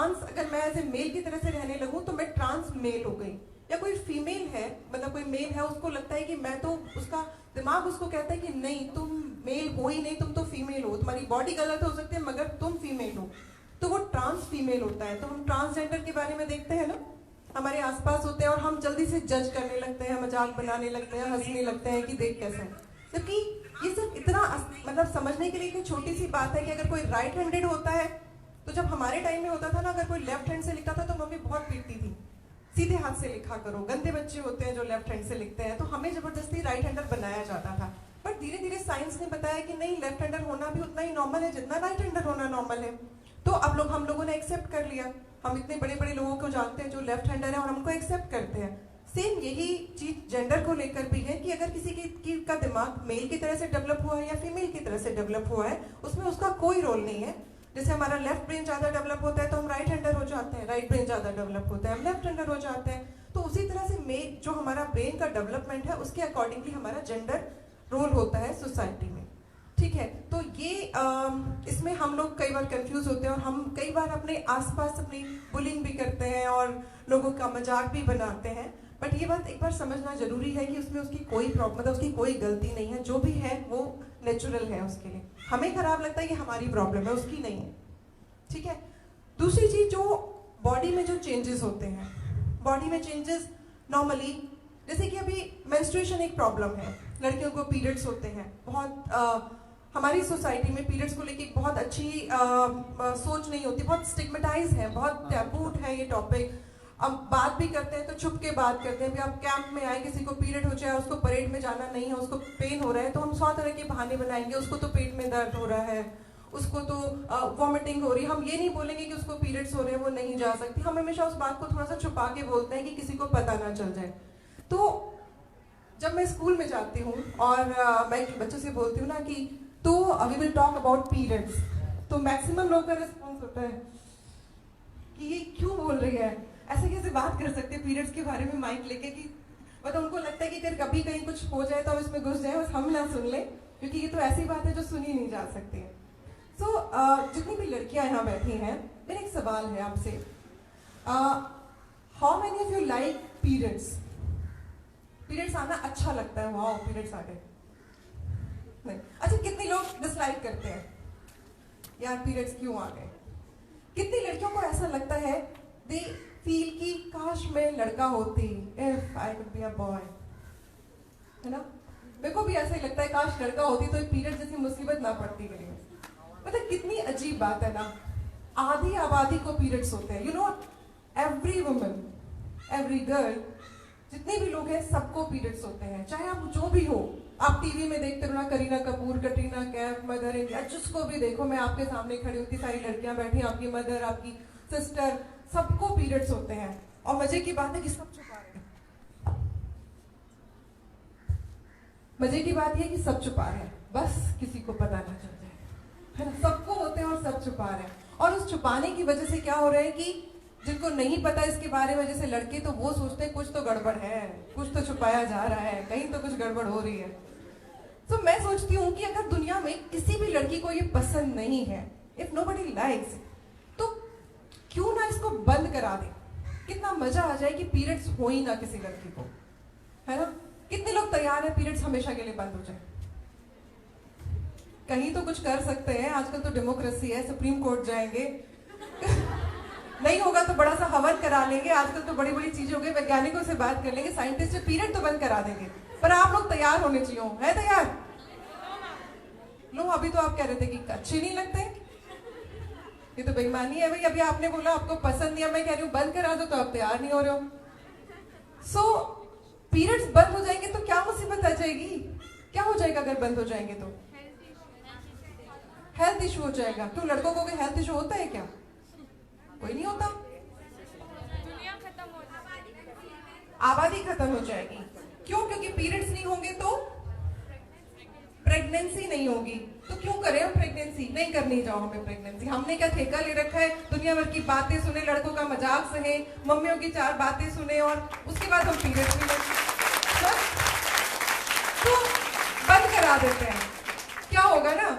Trans, अगर मैं as a mail की तरह से रहने लगूं तो मैं ट्रांस मेल हो गई। या कोई फीमेल है, मतलब कोई मेल है, उसको लगता है कि मैं तो, उसका दिमाग उसको कहता है कि नहीं तुम मेल हो ही नहीं, तुम तो फीमेल हो, तुम्हारी बॉडी गलत हो सकती है मगर तुम फीमेल हो, तो वो ट्रांस फीमेल होता है। तो हम ट्रांसजेंडर के बारे में देखते हैं ना, हमारे आसपास होते हैं और हम जल्दी से जज करने लगते हैं, मजाक बनाने लगते हैं, हंसने लगते हैं कि देख कैसा है। जबकि ये सिर्फ इतना मतलब समझने के लिए इतनी छोटी सी बात है कि अगर कोई राइट हैंडेड होता है, तो जब हमारे टाइम में होता था ना, अगर कोई लेफ्ट हैंड से लिखता था तो मम्मी बहुत पीटती थी, सीधे हाथ से लिखा करो, गंदे बच्चे होते हैं जो लेफ्ट हैंड से लिखते हैं। तो हमें जबरदस्ती राइट हैंडर बनाया जाता था। बट धीरे धीरे साइंस ने बताया कि नहीं, लेफ्ट हैंडर होना भी उतना ही नॉर्मल है जितना राइट हैंडर होना नॉर्मल है। तो अब हम लोगों ने एक्सेप्ट कर लिया। हम इतने बड़े बड़े लोगों को जानते हैं जो लेफ्ट हैंडर है और हम उनको एक्सेप्ट करते हैं। सेम यही चीज जेंडर को लेकर भी है कि अगर किसी का दिमाग मेल की तरह से डेवलप हुआ है या फीमेल की तरह से डेवलप हुआ है, उसमें उसका कोई रोल नहीं है। जैसे हमारा लेफ्ट ब्रेन ज्यादा डेवलप होता है तो हम राइट हैंडर हो जाते हैं, राइट ब्रेन ज्यादा डेवलप होता है हम लेफ्ट हैंडर हो जाते हैं। तो उसी तरह से मेल जो हमारा ब्रेन का डेवलपमेंट है उसके अकॉर्डिंगली हमारा जेंडर रोल होता है सोसाइटी में। ठीक है, तो ये इसमें हम लोग कई बार कंफ्यूज होते हैं और हम कई बार अपने आसपास अपनी बुलिंग भी करते हैं और लोगों का मजाक भी बनाते हैं। बट ये बात एक बार समझना जरूरी है कि उसमें उसकी कोई प्रॉब्लम, मतलब उसकी कोई गलती नहीं है, जो भी है वो नेचुरल है उसके लिए। हमें खराब लगता है कि हमारी प्रॉब्लम है, उसकी नहीं है। ठीक है, दूसरी चीज जो बॉडी में जो चेंजेस होते हैं, बॉडी में चेंजेस नॉर्मली, जैसे कि अभी मेंस्ट्रुएशन एक प्रॉब्लम है, लड़कियों को पीरियड्स होते हैं, बहुत हमारी सोसाइटी में पीरियड्स को लेके बहुत अच्छी सोच नहीं होती, बहुत स्टिग्मेटाइज है, बहुत टैबू है ये टॉपिक। अब बात भी करते हैं तो छुप के बात करते हैं। आप कैंप में आए, किसी को पीरियड हो जाए, उसको परेड में जाना नहीं है, उसको पेन हो रहा है, तो हम 100 तरह के बहाने बनाएंगे। उसको तो पेट में दर्द हो रहा है, उसको तो वॉमिटिंग हो रही है, हम ये नहीं बोलेंगे कि उसको पीरियड्स हो रहे हैं वो नहीं जा सकती। हम हमेशा उस बात को थोड़ा सा छुपा के बोलते हैं कि किसी को पता ना चल जाए। तो जब मैं स्कूल में जाती हूँ और मैं बच्चों से बोलती हूँ ना कि तो we will talk about periods, तो मैक्सिमम लोगों का रिस्पॉन्स होता है कि ये क्यों बोल रही है, ऐसे कैसे बात कर सकते हैं पीरियड्स के बारे में माइक लेके, कि मतलब उनको लगता है कि अगर कभी कहीं कुछ हो जाए तो हम इसमें घुस जाए और हम ना सुन ले, क्योंकि ये तो ऐसी बात है जो सुनी नहीं जा सकती है। सो जितनी भी लड़कियां यहाँ बैठी हैं, मेरा एक सवाल है आपसे, how many of you like periods? Periods आना अच्छा लगता है, वाओ पीरियड्स आ गए? नहीं। अच्छा, कितने लोग डिसलाइक करते हैं, यार पीरियड्स क्यों आ गए? कितनी लड़कियों को ऐसा लगता है, दे फील कि काश मैं लड़का होती, if I could be a boy, है ना? मेरे को भी ऐसा ही लगता है, काश लड़का होती तो पीरियड जैसी मुसीबत ना पड़ती मेरे में। मतलब कितनी अजीब बात है ना, आधी आबादी को पीरियड्स होते हैं। You know, every woman, every girl, जितने भी लोग हैं सबको पीरियड्स होते हैं, चाहे आप जो भी हो। आप टीवी में देखते हो ना, करीना कपूर, कटरीना कैफ, मदर इंडिया, जिसको भी देखो, मैं आपके सामने खड़ी होती, सारी लड़कियां बैठी, आपकी मदर, आपकी सिस्टर, सबको पीरियड्स होते हैं। और मजे की बात है कि सब छुपा रहे हैं। मजे की बात यह कि सब छुपा रहे हैं, बस किसी को पता ना चल जाए, है ना? सबको होते हैं और सब छुपा रहे हैं। और उस छुपाने की वजह से क्या हो रहा है कि जिनको नहीं पता इसके बारे में, जैसे लड़के, तो वो सोचते हैं कुछ तो गड़बड़ है, कुछ तो छुपाया जा रहा है, कहीं तो कुछ गड़बड़ हो रही है। तो मैं सोचती हूँ कि अगर दुनिया में किसी भी लड़की को ये पसंद नहीं है, इफ नोबडी लाइक्स, तो क्यों ना इसको बंद करा दे? कितना मजा आ जाए कि पीरियड्स हो ही ना किसी लड़की को, है ना? कितने लोग तैयार है पीरियड्स हमेशा के लिए बंद हो जाए? कहीं तो कुछ कर सकते हैं, आजकल तो डेमोक्रेसी है, सुप्रीम कोर्ट जाएंगे नहीं होगा तो बड़ा सा हवन करा लेंगे, आजकल तो बड़ी बड़ी चीजें हो गई, वैज्ञानिकों से बात कर लेंगे, साइंटिस्ट से पीरियड तो बंद करा देंगे। पर आप लोग तैयार होने चाहिए, है तैयार? लो, अभी तो आप कह रहे थे कि अच्छे नहीं लगते, ये तो बेईमानी है भाई। अभी आपने बोला आपको पसंद नहीं है, मैं कह रही हूँ बंद करा दो, तो आप तैयार नहीं हो रहे हो। सो पीरियड्स बंद हो जाएंगे तो क्या मुसीबत आ जाएगी? क्या हो जाएगा अगर बंद हो जाएंगे? तो हेल्थ इशू हो जाएगा। क्यों, लड़कों को हेल्थ इशू होता है क्या? कोई नहीं होता। दुनिया खत्म हो जाएगी, आबादी खत्म हो जाएगी। क्यों? क्योंकि पीरियड्स नहीं होंगे तो प्रेगनेंसी नहीं होगी। तो क्यों करें हम प्रेगनेंसी? नहीं करनी, जाओ हमें प्रेगनेंसी। हमने क्या ठेका ले रखा है? दुनिया भर की बातें सुने, लड़कों का मजाक सहे, मम्मियों की 4 बातें सुने और उसके बाद हम पीरियड्स भी तो बंद करा देते हैं। क्या होगा ना,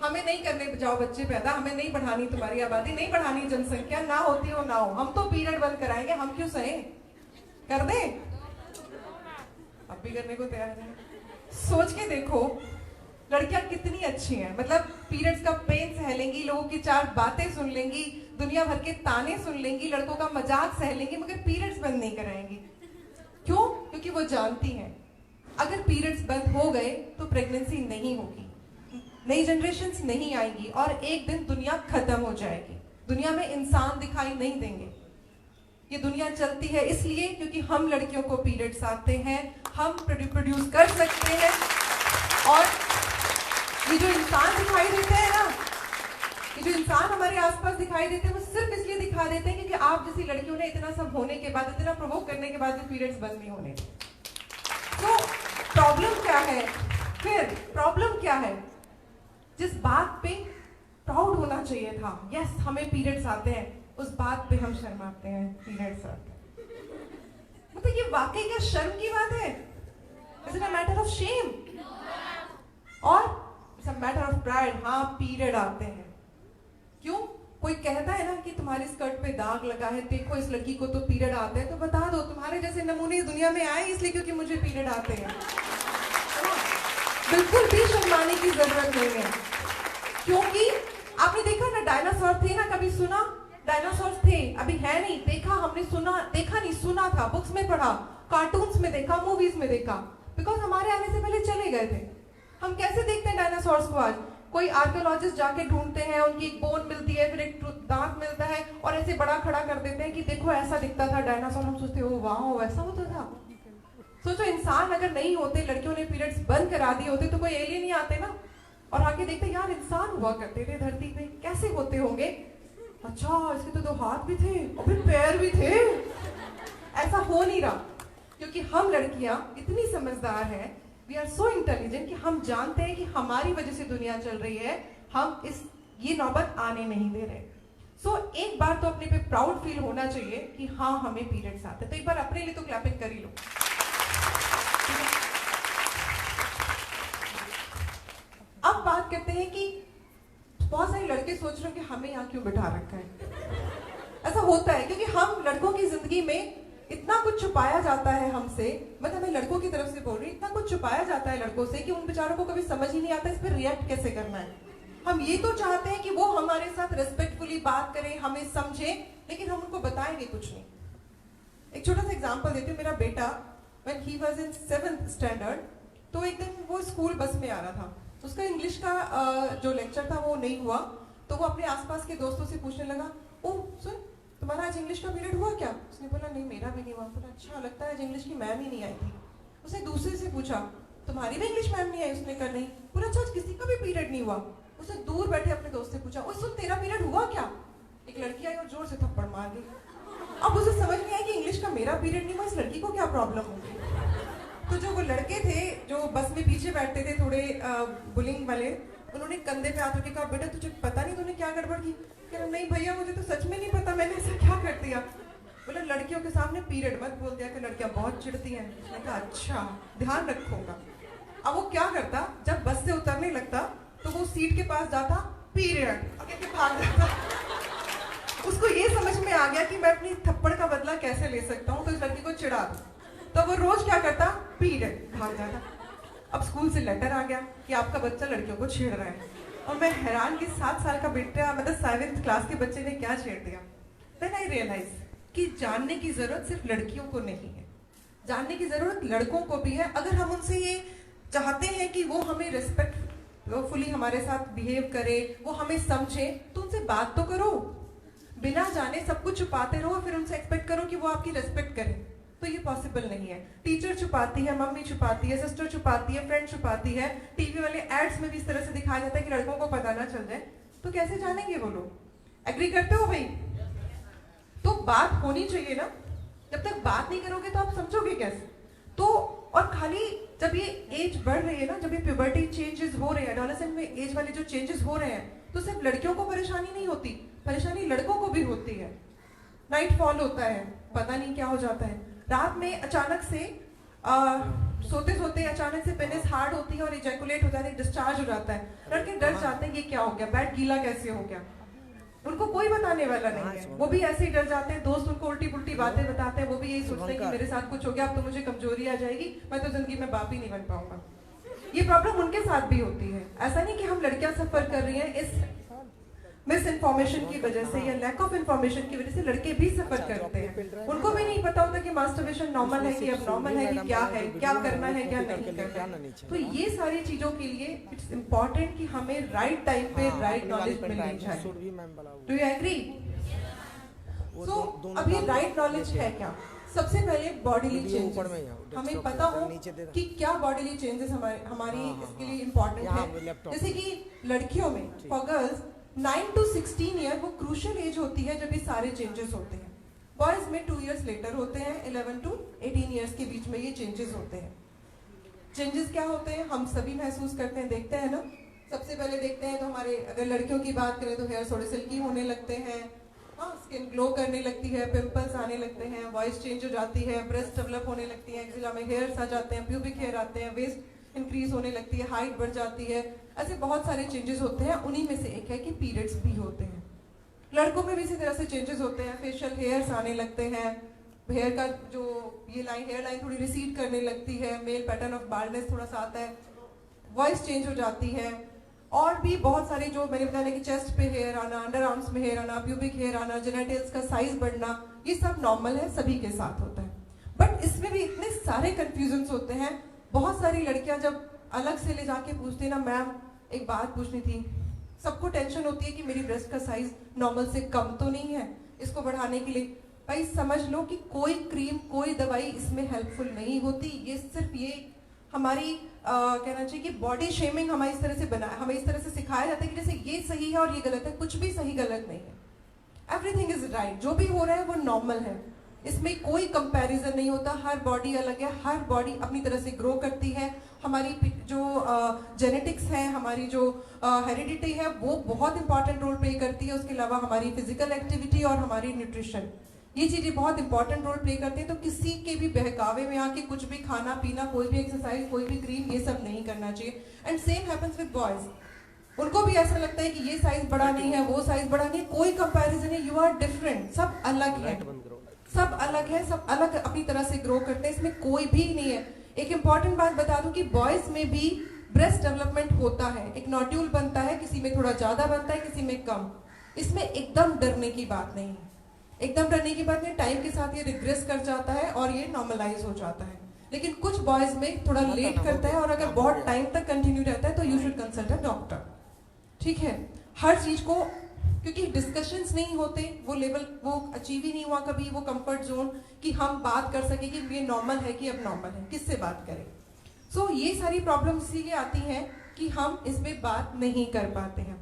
हमें नहीं करने जाओ बच्चे पैदा, हमें नहीं बढ़ानी तुम्हारी आबादी, नहीं बढ़ानी जनसंख्या, ना होती हो ना हो, हम तो पीरियड बंद कराएंगे, हम क्यों सहे? कर दे? अब भी करने को तैयार है। सोच के देखो लड़कियां कितनी अच्छी हैं, मतलब पीरियड्स का पेन सह लेंगी, लोगों की चार बातें सुन लेंगी, दुनिया भर के ताने सुन लेंगी, लड़कों का मजाक सह लेंगी, मगर पीरियड्स बंद नहीं कराएंगी। क्यों? क्योंकि वो जानती हैं अगर पीरियड्स बंद हो गए तो प्रेगनेंसी नहीं होगी, नई जनरेशन्स नहीं आएंगी और एक दिन दुनिया खत्म हो जाएगी। दुनिया में इंसान दिखाई नहीं देंगे। ये दुनिया चलती है इसलिए क्योंकि हम लड़कियों को पीरियड्स आते हैं, हम प्रोड्यूस कर सकते हैं। और ये जो इंसान दिखाई देते हैं ना, ये जो इंसान हमारे आसपास दिखाई देते हैं, वो सिर्फ इसलिए दिखा देते हैं क्योंकि आप जैसी लड़कियों ने इतना सब होने के बाद, इतना प्रोवोक करने के बाद भी पीरियड्स बंद नहीं होने। तो प्रॉब्लम क्या है? फिर प्रॉब्लम क्या है? जिस बात पे प्राउड होना चाहिए था, यस हमें पीरियड्स आते हैं, उस बात पे हम शर्माते हैं, पीरियड्स आते हैं। मतलब ये वाकई क्या शर्म की बात है? Is it a matter of shame? और it's a matter of pride. हाँ, पीरियड आते हैं। क्यों? कोई कहता है ना कि तुम्हारी स्कर्ट पे दाग लगा है, देखो इस लड़की को तो पीरियड आते हैं, तो बता दो तुम्हारे जैसे नमूने इस दुनिया में आए इसलिए क्योंकि मुझे पीरियड आते हैं। बिल्कुल भी शर्माने की जरूरत नहीं है, क्योंकि आपने देखा ना डायनासोर थे ना, कभी सुना? डायनासोर थे, अभी है नहीं, देखा हमने, सुना, देखा नहीं, सुना था, बुक्स में पढ़ा, कार्टून्स में देखा, मूवीज में देखा, बिकॉज हमारे आने से पहले चले गए थे। हम कैसे देखते हैं डायनासोर्स को आज? कोई आर्कियोलॉजिस्ट जाके ढूंढते हैं, उनकी एक बोन मिलती है, फिर एक दांत मिलता है और ऐसे बड़ा खड़ा कर देते हैं कि देखो ऐसा दिखता था डायनासोर। हम सोचते हैं वाह वैसा होता था। सोचो इंसान अगर नहीं होते, लड़कियों ने पीरियड्स बंद करा दिए होते तो कोई एलियन नहीं आते ना, और आके देखते यार इंसान हुआ करते थे धरती पे, कैसे होते होंगे? अच्छा इसके तो 2 हाथ भी थे और फिर पैर भी थे। ऐसा हो नहीं रहा क्योंकि हम लड़कियां इतनी समझदार हैं, वी आर सो इंटेलिजेंट कि हम जानते हैं कि हमारी वजह से दुनिया चल रही है, हम ये नौबत आने नहीं दे रहे। सो एक बार तो अपने पे प्राउड फील होना चाहिए कि हाँ हमें पीरियड्स आते हैं। तो एक बार अपने लिए तो क्लैपिंग कर ही लो। अब बात करते हैं कि बहुत सारे लड़के सोच रहे हैं कि हमें यहाँ क्यों बिठा रखा है। ऐसा होता है क्योंकि हम लड़कों की जिंदगी में इतना कुछ छुपाया जाता है हमसे, मतलब मैं लड़कों की तरफ से बोल रही हूँ, इतना कुछ छुपाया जाता है लड़कों से कि उन बेचारों को कभी समझ ही नहीं आता इस पर रिएक्ट कैसे करना है। हम ये तो चाहते हैं कि वो हमारे साथ रेस्पेक्टफुली बात करें, हमें समझे, लेकिन हम उनको बताएंगे कुछ नहीं। एक छोटा सा एग्जाम्पल देती हूँ। मेरा बेटा when he was in 7th standard, तो एक दिन वो स्कूल बस में आ रहा था, उसका इंग्लिश का जो लेक्चर था वो नहीं हुआ, तो वो अपने आसपास के दोस्तों से पूछने लगा, ओह सुन तुम्हारा आज इंग्लिश का पीरियड हुआ क्या? उसने बोला नहीं मेरा भी नहीं हुआ। बोला अच्छा लगता है आज इंग्लिश की मैम ही नहीं आई थी। उसने दूसरे से पूछा तुम्हारी भी इंग्लिश मैम नहीं आई? उसने कहा नहीं। बोला अच्छा आज किसी का भी पीरियड नहीं हुआ। उसने दूर बैठे अपने दोस्त से पूछा ओए सुन तेरा पीरियड हुआ क्या? एक लड़की आई और जोर से थप्पड़ मार दी। अब उसे समझ नहीं आया कि इंग्लिश का मेरा पीरियड नहीं हुआ, इस लड़की को क्या प्रॉब्लम होगी। तो जो वो लड़के थे जो बस में पीछे बैठते थे थोड़े बुलिंग वाले, उन्होंने कंधे पे हाथ रख के कहा बेटा तुझे पता नहीं तूने क्या गड़बड़ की? कह रहा नहीं भैया मुझे तो सच में नहीं पता मैंने ऐसा क्या कर दिया। बोला लड़कियों के सामने पीरियड मत बोल दिया कि लड़कियां बहुत चिढ़ती हैं। उसने कहा अच्छा ध्यान रखूंगा। अब वो क्या करता, जब बस से उतरने लगता तो वो सीट के पास जाता, पीरियड आगे के भाग जाता। उसको ये समझ में आ गया कि मैं अपनी थप्पड़ का बदला कैसे ले सकता हूँ, तो इस लड़की को चिढ़ा दूं। तो वो रोज क्या करता, पीरियड भाग जाता। अब स्कूल से लेटर आ गया कि आपका बच्चा लड़कियों को छेड़ रहा है, और मैं हैरान कि 7 साल का बेटा, मतलब 7th क्लास के बच्चे ने क्या छेड़ दिया। देन आई रियलाइज कि जानने की जरूरत सिर्फ लड़कियों को नहीं है, जानने की जरूरत लड़कों को भी है। अगर हम उनसे ये चाहते हैं कि वो हमें रिस्पेक्टफुली हमारे साथ बिहेव करे, वो हमें समझे, तो उनसे बात तो करो। बिना जाने सब कुछ छुपाते रहो फिर उनसे एक्सपेक्ट करो कि वो आपकी रेस्पेक्ट करे, तो ये पॉसिबल नहीं है। टीचर छुपाती है, मम्मी छुपाती है, सिस्टर छुपाती है, फ्रेंड छुपाती है, टीवी वाले एड्स में भी इस तरह से दिखाया जाता है कि लड़कों को पता ना चल जाए, तो कैसे जानेंगे वो लोग। एग्री करते हो भाई? तो बात होनी चाहिए ना, जब तक बात नहीं करोगे तो आप समझोगे कैसे। तो और खाली जब ये एज बढ़ रही है ना, जब ये प्यूबर्टी चेंजेस हो रहे हैं, एडोलेसेंट में एज वाले जो चेंजेस हो रहे हैं, तो सिर्फ लड़कियों को परेशानी नहीं होती, परेशानी लड़कों को भी होती है। नाइट फॉल होता है, पता नहीं क्या हो जाता है, रात में अचानक से सोते सोते अचानक से पेनिस हार्ड होती है और इजैकुलेट हो जाती है, डिस्चार्ज हो जाता है, लड़के डर जाते हैं कि क्या हो गया, बैट गीला कैसे हो गया, उनको कोई बताने वाला नहीं है, वो भी ऐसे ही डर जाते हैं, दोस्त उनको उल्टी पुल्टी बातें बताते हैं, वो भी यही सोचते हैं कि मेरे साथ कुछ हो गया, अब तो मुझे कमजोरी आ जाएगी, मैं तो जिंदगी में बाप ही नहीं बन पाऊंगा। ये प्रॉब्लम उनके साथ भी होती है। ऐसा नहीं कि हम लड़कियां सफर कर रही हैं इस मिस इन्फॉर्मेशन की वजह से या लैक ऑफ इन्फॉर्मेशन की वजह से, लड़के भी सफर करते हैं, उनको भी नहीं पता होता कि मास्टरबेशन नॉर्मल है कि अब नॉर्मल है कि क्या है, क्या करना है क्या नहीं करना है। तो ये सारी चीजों के लिए इट्स इम्पोर्टेंट कि हमें राइट टाइम पे राइट नॉलेज मिलनी चाहिए। Do you agree? सो अब ये राइट नॉलेज है क्या? सबसे पहले बॉडीली चेंजेस, हमें पता हो कि क्या बॉडीली चेंजेस हमारी इसके लिए इम्पोर्टेंट है। जैसे कि लड़कियों में फॉर गर्ल्स 9 to 16 ईयर वो क्रूशियल एज होती है जब ये सारे चेंजेस होते हैं। बॉयज में 2 इयर्स लेटर होते हैं, 11 to 18 ईयर्स के बीच में ये चेंजेस होते हैं। चेंजेस क्या होते हैं हम सभी महसूस करते हैं, देखते हैं ना। सबसे पहले देखते हैं तो हमारे अगर लड़कियों की बात करें तो हेयर थोड़े सिल्की होने लगते हैं, हाँ स्किन ग्लो करने लगती है, पिंपल्स आने लगते हैं, वॉइस चेंज हो जाती है, ब्रेस्ट डेवलप होने लगती है, एक्जिला में हेयर्स आ जाते हैं, प्यूबिक हेयर आते हैं, वेस्ट इंक्रीज होने लगती है, हाइट बढ़ जाती है। ऐसे बहुत सारे चेंजेस होते हैं। उन्हीं में से एक है कि पीरियड्स भी होते हैं। लड़कों में भी इसी तरह से चेंजेस होते हैं, फेशियल हेयर्स आने लगते हैं, हेयर का जो ये लाइन हेयर लाइन थोड़ी रिसीड करने लगती है, मेल पैटर्न ऑफ बाल्डनेस थोड़ा सा आता है, वॉइस चेंज हो जाती है। और भी बहुत सारे जो मैंने बताया कि चेस्ट पे हेयर आना, अंडर आर्म्स में हेयर आना, प्यूबिक हेयर आना, जेनिटल्स का साइज बढ़ना, ये सब नॉर्मल है, सभी के साथ होता है। बट इसमें भी इतने सारे कंफ्यूजन्स होते हैं। बहुत सारी लड़कियां जब अलग से ले जाके पूछती ना, मैम एक बात पूछनी थी, सबको टेंशन होती है कि मेरी ब्रेस्ट का साइज नॉर्मल से कम तो नहीं है, इसको बढ़ाने के लिए भाई समझ लो कि कोई क्रीम कोई दवाई इसमें हेल्पफुल नहीं होती। ये सिर्फ ये हमारी कहना चाहिए कि बॉडी शेमिंग हमें इस तरह से बनाया, हमें इस तरह से सिखाया जाता है कि जैसे ये सही है और ये गलत है। कुछ भी सही गलत नहीं है, एवरीथिंग इज राइट। जो भी हो रहा है वो नॉर्मल है, इसमें कोई कंपैरिजन नहीं होता। हर बॉडी अलग है, हर बॉडी अपनी तरह से ग्रो करती है। हमारी जो जेनेटिक्स है, हमारी जो हेरिडिटी है, वो बहुत इंपॉर्टेंट रोल प्ले करती है। उसके अलावा हमारी फिजिकल एक्टिविटी और हमारी न्यूट्रिशन, ये चीजें बहुत इंपॉर्टेंट रोल प्ले करती है। तो किसी के भी बहकावे में आके कुछ भी खाना पीना, कोई भी एक्सरसाइज, कोई भी क्रीम, ये सब नहीं करना चाहिए। And same happens with boys, उनको भी ऐसा लगता है कि ये साइज बड़ा नहीं है, वो साइज बड़ा नहीं है, कोई कंपैरिजन नहीं, यू आर डिफरेंट, सब अलग है, सब अलग है, सब अलग अपनी तरह से ग्रो करते हैं, इसमें कोई भी नहीं है। एक इंपॉर्टेंट बात बता दूं कि बॉयज में भी ब्रेस्ट डेवलपमेंट होता है, एक नोड्यूल बनता है, किसी में थोड़ा ज्यादा बनता है, किसी में कम। इसमें एकदम डरने की बात नहीं है, एकदम डरने की बात नहीं। टाइम के साथ ये रिग्रेस कर जाता है और ये नॉर्मलाइज हो जाता है। लेकिन कुछ बॉयज में थोड़ा लेट करता है और अगर बहुत टाइम तक कंटिन्यू रहता है तो you should consult a doctor. ठीक है, हर चीज को, क्योंकि डिस्कशंस नहीं होते, वो लेवल वो अचीव ही नहीं हुआ कभी, वो कंफर्ट जोन कि हम बात कर सके कि ये नॉर्मल है कि अब नॉर्मल है, किससे बात करें। सो ये सारी प्रॉब्लम इसीलिए आती हैं कि हम इस पे बात नहीं कर पाते हैं।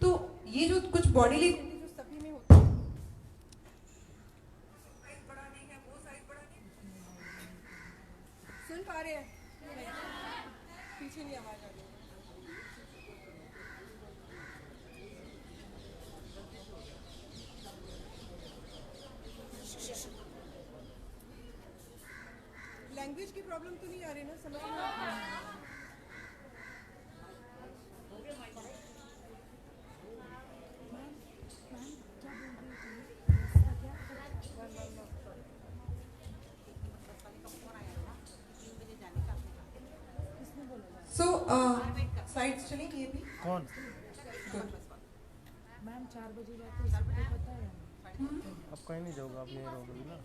तो ये जो कुछ बॉडीली सभी में होता है, साइज बढ़ाने है, वो साइज बढ़ाने, सुन पा रहे हैं? पीछे नहीं आवाज आ रही। लैंग्वेज की प्रॉब्लम तो नहीं आ रही ना, समझ में आ रही है? सो साइड्स चलेंगे ये भी कौन मैम 4 बजे जाते हैं, सबको पता है। अब कहीं नहीं जाओगे, आप नहीं रहोगे ना।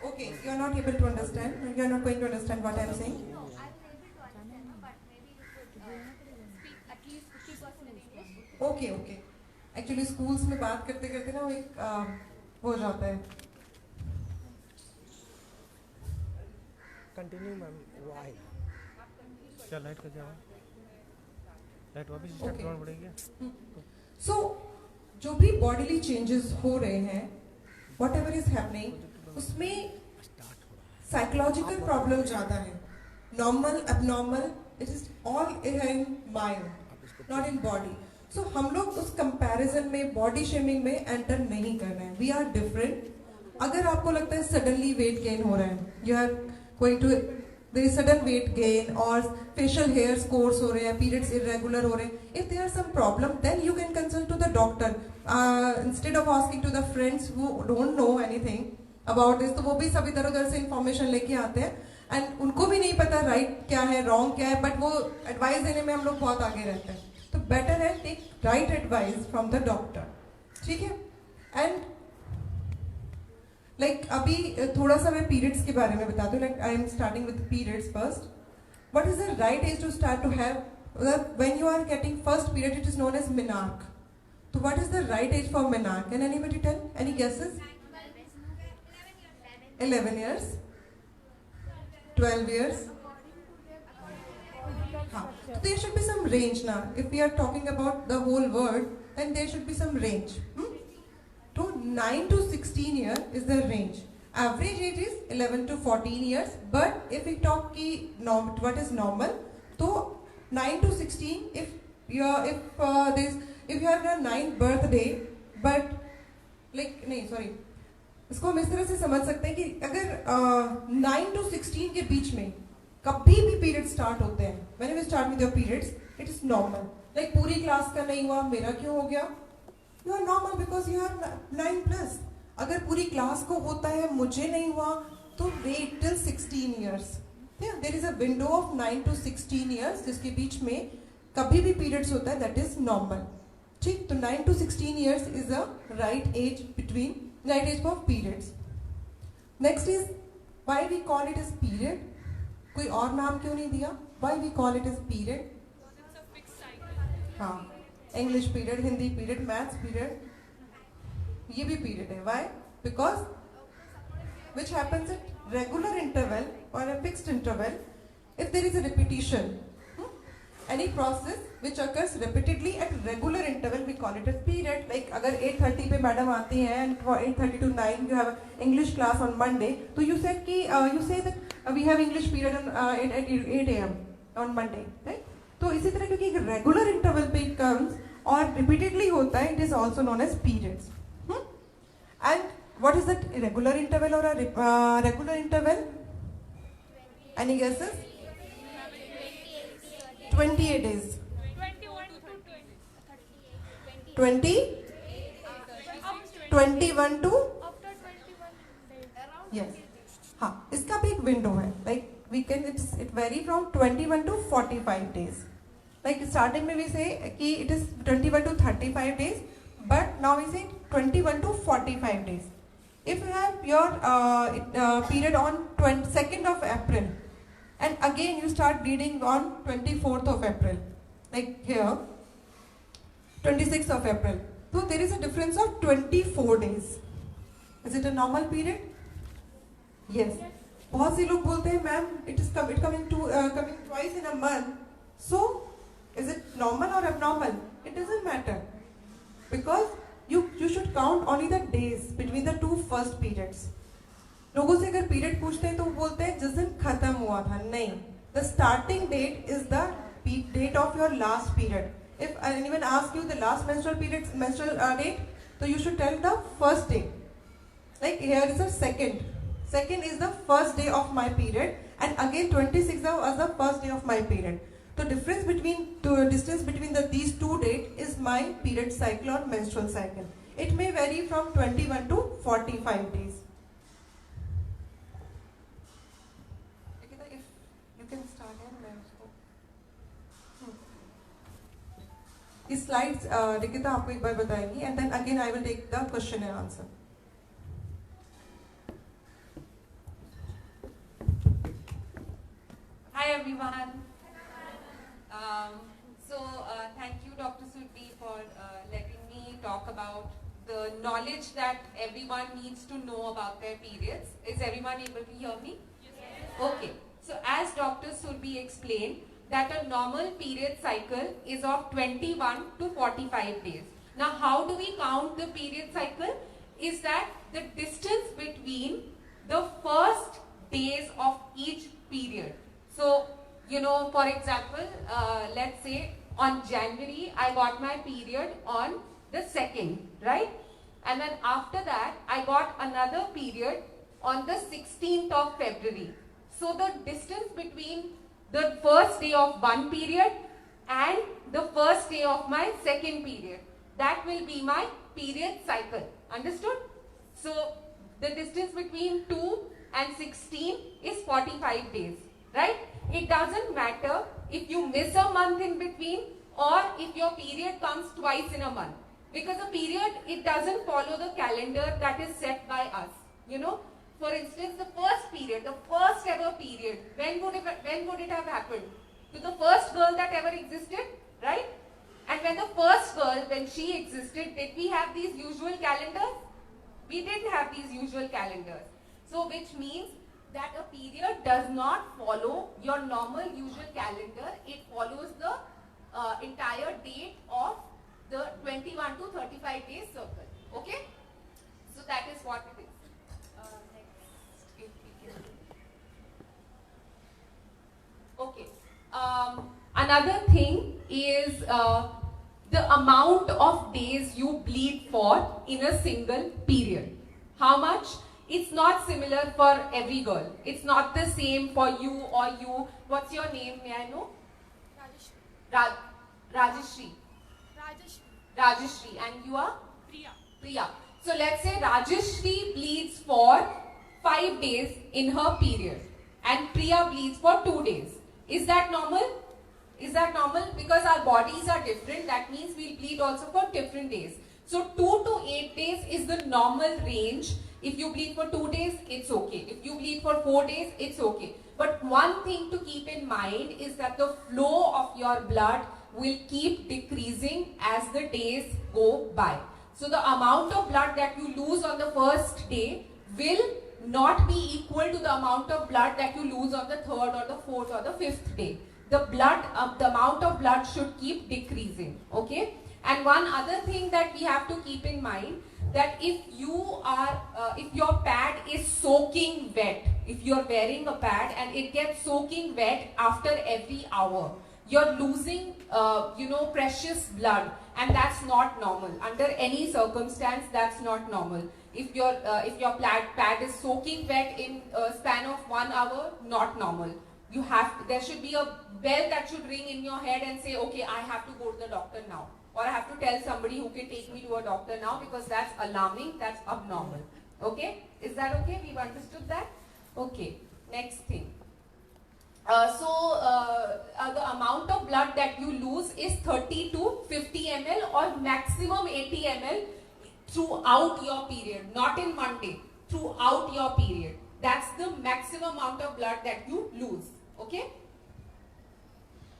Okay, you are not able to understand. You are not going to understand what I am saying. Okay, okay. Actually, schools में बात करते करते ना वो एक हो जाता है। कंटिन्यू मैम, वो आएगा। क्या लाइट का जाओ, लाइट वापस स्टार्ट करना पड़ेगी। So, जो भी बॉडीली चेंजेस हो रहे हैं, whatever is happening, उसमें साइकोलॉजिकल प्रॉब्लम ज्यादा है। Normal abnormal, it is all in mind, not in body. So हम लोग उस कंपैरिजन में, बॉडी शेमिंग में एंटर नहीं करना है। वी आर डिफरेंट, अगर आपको लगता है सडनली वेट गेन हो रहा है, you are going to there is sudden weight gain और फेशियल हेयर्स कोर्स हो रहे हैं, पीरियड्स इरेगुलर हो रहे हैं, if there are some problem then you can consult to the doctor instead of asking to the friends who don't know anything about this. तो वो भी सब इधर उधर से इंफॉर्मेशन लेके आते हैं एंड उनको भी नहीं पता राइट क्या है रॉन्ग क्या है, बट वो एडवाइस देने में हम लोग बहुत आगे रहते हैं। तो बेटर है take right advice from the doctor, ठीक है। एंड अभी थोड़ा सा मैं पीरियड्स के बारे में बताती हूँ। I am starting with periods first. What is the right age to start to have when you are getting first period? It is known as menarche. तो what is the right age for menarche? Can anybody tell? Any guesses? 11 years, 12 years. So there should be some range now. If we are talking about the whole world, then there should be some range. So 9 to 16 years is the range. Average age is 11 to 14 years. But if we talk what is normal, so 9 to 16. If you have a 9th birthday, but इसको हम इस तरह से समझ सकते हैं कि अगर 9 to 16 के बीच में कभी भी पीरियड स्टार्ट होते हैं, when we start with your periods, it is normal. पूरी क्लास का नहीं हुआ, मेरा क्यों हो गया? You are normal because you are 9+। अगर पूरी क्लास को होता है, मुझे नहीं हुआ, तो wait till 16 years। There is a window of 9 to 16 years जिसके बीच में कभी भी पीरियड्स होता है, दैट इज नॉर्मल, ठीक। तो 9 to 16 years is a right age for periods. Next is why we call it as period. कोई और नाम क्यों नहीं दिया? Why we call it as period? हाँ, English period, Hindi period, maths period, ये भी पीरियड है। Why? Because which happens at regular interval or a fixed interval. If there is a repetition, any process which occurs repeatedly at regular interval, we call it a period. Like अगर 8:30 पे madam आती हैं and for 8:30 to 9 you have English class on Monday, तो you say that we have English period at 8 AM on Monday, right? तो इसी तरह क्योंकि एक regular interval पे comes और repeatedly होता है, it is also known as periods. And what is that irregular interval or a regular interval? Any guesses? 28 days. 20? 21 to? Yes. हाँ, इसका भी एक विंडो है. It vary from 21 to 45 days. Like starting में we say कि it is 21 to 35 days, but now we say 21 to 45 days. If you have your period on 2nd of April and again you start bleeding on 24th of April, like here 26th of April, so there is a difference of 24 days. Is it a normal period? Yes. बहुत से लोग बोलते हैं ma'am it coming twice in a month, so is it normal or abnormal? It doesn't matter, because you should count only the days between the two first periods. लोगों से अगर period पूछते हैं तो वो बोलते हैं जिस दिन खत्म हुआ था। नहीं, the starting date is the date of your last period. If anyone asks you the last menstrual date, so you should tell the first day. Like here is the second is the first day of my period, and again 26th was the first day of my period. The distance between these two dates is my period cycle or menstrual cycle. It may vary from 21 to 45 days. If you can start here, इस slides Nikita आपको एक बार बताएंगी, and then again I will take the question and answer. Hi everyone. Thank you, Dr. Sudbi, for letting me talk about the knowledge that everyone needs to know about their periods. Is everyone able to hear me? Yes. Okay. So as Dr. Sudbi explained, that a normal period cycle is of 21 to 45 days. Now, how do we count the period cycle? Is that the distance between the first days of each period. So, for example, let's say on January, I got my period on the 2nd, right? And then after that, I got another period on the 16th of February. So the distance between the first day of one period and the first day of my second period, that will be my period cycle. Understood? So the distance between 2 and 16 is 45 days, right? It doesn't matter if you miss a month in between or if your period comes twice in a month. Because a period, it doesn't follow the calendar that is set by us. You know, for instance, the first period, the first ever period, when would it have happened? To the first girl that ever existed, right? And when the first girl, when she existed, did we have these usual calendars? We didn't have these usual calendars. So which means that a period does not follow your normal usual calendar. It follows the entire date of the 21 to 35 days circle. Okay? So that is what it is. Next, if we can. Okay. Another thing is the amount of days you bleed for in a single period. How much? It's not similar for every girl. It's not the same for you or you. What's your name? May I know? Rajeshri. Rajeshri. Rajeshri. Rajeshri. And you are? Priya. Priya. So let's say Rajeshri bleeds for 5 days in her period and Priya bleeds for 2 days. Is that normal? Is that normal? Because our bodies are different. That means we'll bleed also for different days. So 2 to 8 days is the normal range. If you bleed for 2 days, it's okay. If you bleed for 4 days, it's okay. But one thing to keep in mind is that the flow of your blood will keep decreasing as the days go by. So the amount of blood that you lose on the first day will not be equal to the amount of blood that you lose on the third or the fourth or the fifth day. The amount of blood should keep decreasing. Okay? And one other thing that we have to keep in mind, that if your pad is soaking wet, if you're wearing a pad and it gets soaking wet after every hour, you're losing, precious blood, and that's not normal. Under any circumstance, that's not normal. If your pad is soaking wet in a span of 1 hour, not normal. There should be a bell that should ring in your head and say, okay, I have to go to the doctor now. Or I have to tell somebody who can take me to a doctor now, because that's alarming, that's abnormal. Okay? Is that okay? We've understood that? Okay. Next thing. The amount of blood that you lose is 30 to 50 ml or maximum 80 ml throughout your period. Not in one day. Throughout your period. That's the maximum amount of blood that you lose. Okay?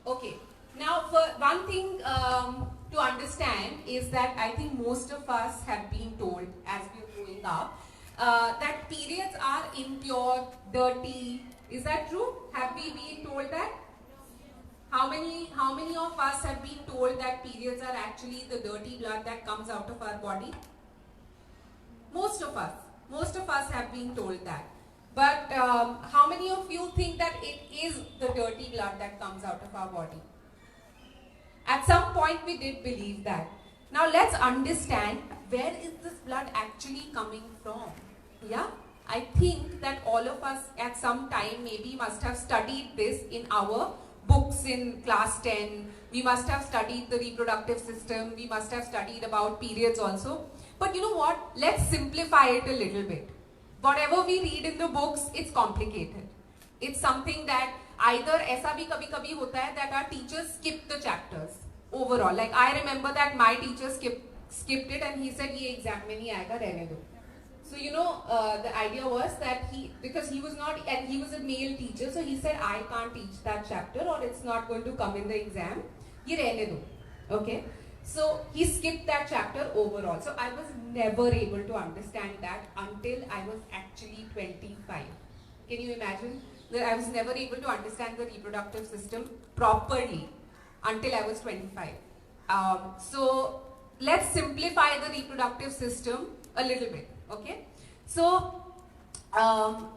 Okay. Now, for one thing to understand is that I think most of us have been told as we're growing up that periods are impure, dirty. Is that true? Have we been told that? How many of us have been told that periods are actually the dirty blood that comes out of our body? Most of us have been told that. But how many of you think that it is the dirty blood that comes out of our body? At some point we did believe that. Now let's understand, where is this blood actually coming from? Yeah? I think that all of us at some time maybe must have studied this in our books in class 10. We must have studied the reproductive system. We must have studied about periods also. But you know what? Let's simplify it a little bit. Whatever we read in the books, it's complicated. It's something that either ऐसा भी कभी-कभी होता है that our teachers skip the chapters overall. Like I remember that my teacher skipped it and he said ये exam में नहीं आएगा, रहने दो. So the idea was that because he was a male teacher, so he said I can't teach that chapter or it's not going to come in the exam. ये रहने दो. Okay. So he skipped that chapter overall. So I was never able to understand that until I was actually 25. Can you imagine? That I was never able to understand the reproductive system properly until I was 25. So let's simplify the reproductive system a little bit. Okay? So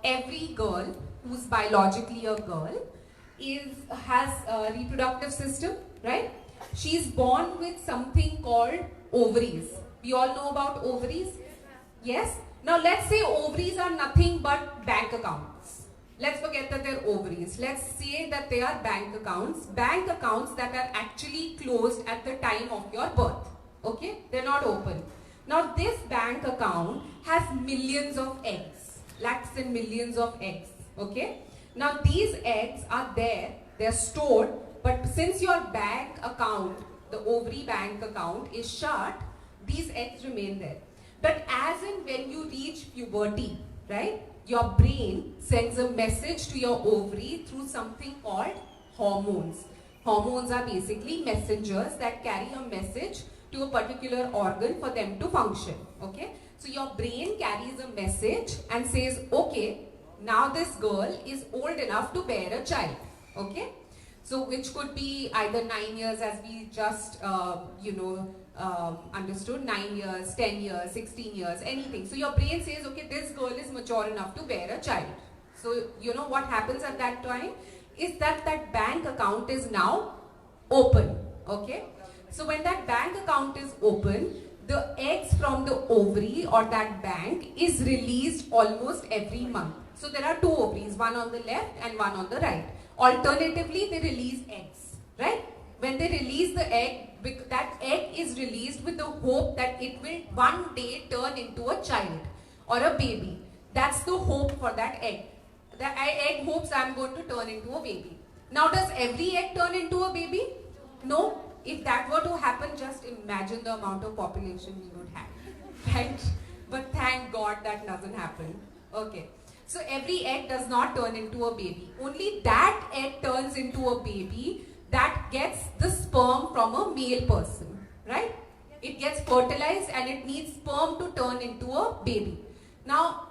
every girl who's biologically a girl has a reproductive system, right? She's born with something called ovaries. We all know about ovaries? Yes? Now let's say ovaries are nothing but bank accounts. Let's forget that they're ovaries. Let's say that they are bank accounts that are actually closed at the time of your birth. Okay? They're not open. Now this bank account has millions of eggs, lakhs and millions of eggs. Okay? Now these eggs are there, they're stored, but since your bank account, the ovary bank account is shut, these eggs remain there. But as in when you reach puberty, right, your brain sends a message to your ovary through something called hormones. Hormones are basically messengers that carry a message to a particular organ for them to function. Okay? So your brain carries a message and says, okay, now this girl is old enough to bear a child. Okay? So which could be either 9 years, as we just understood, 9 years, 10 years, 16 years, anything. So your brain says, okay, this girl is mature enough to bear a child. So you know what happens at that time is that that bank account is now open. Okay? So when that bank account is open, the eggs from the ovary or that bank is released almost every month. So there are two ovaries, one on the left and one on the right. Alternatively, they release eggs, right? When they release the egg, that egg is released with the hope that it will one day turn into a child or a baby. That's the hope for that egg. The egg hopes I'm going to turn into a baby. Now, does every egg turn into a baby? No. If that were to happen, just imagine the amount of population we would have, right? But thank God that doesn't happen. Okay. So every egg does not turn into a baby. Only that egg turns into a baby that gets the sperm from a male person, right? It gets fertilized and it needs sperm to turn into a baby. Now,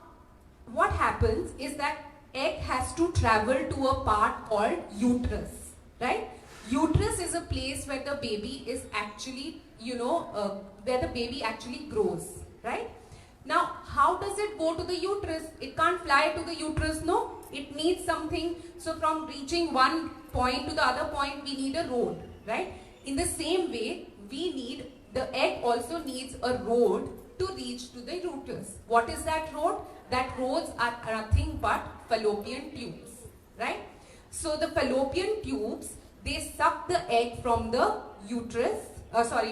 what happens is that egg has to travel to a part called uterus, right? Uterus is a place where the baby is actually, where the baby actually grows, right? Now, how does it go to the uterus? It can't fly to the uterus, no? It needs something. So from reaching one point to the other point, we need a road, right? In the same way, the egg also needs a road to reach to the uterus. What is that road? That roads are nothing but fallopian tubes, right? So the fallopian tubes, they suck the egg from the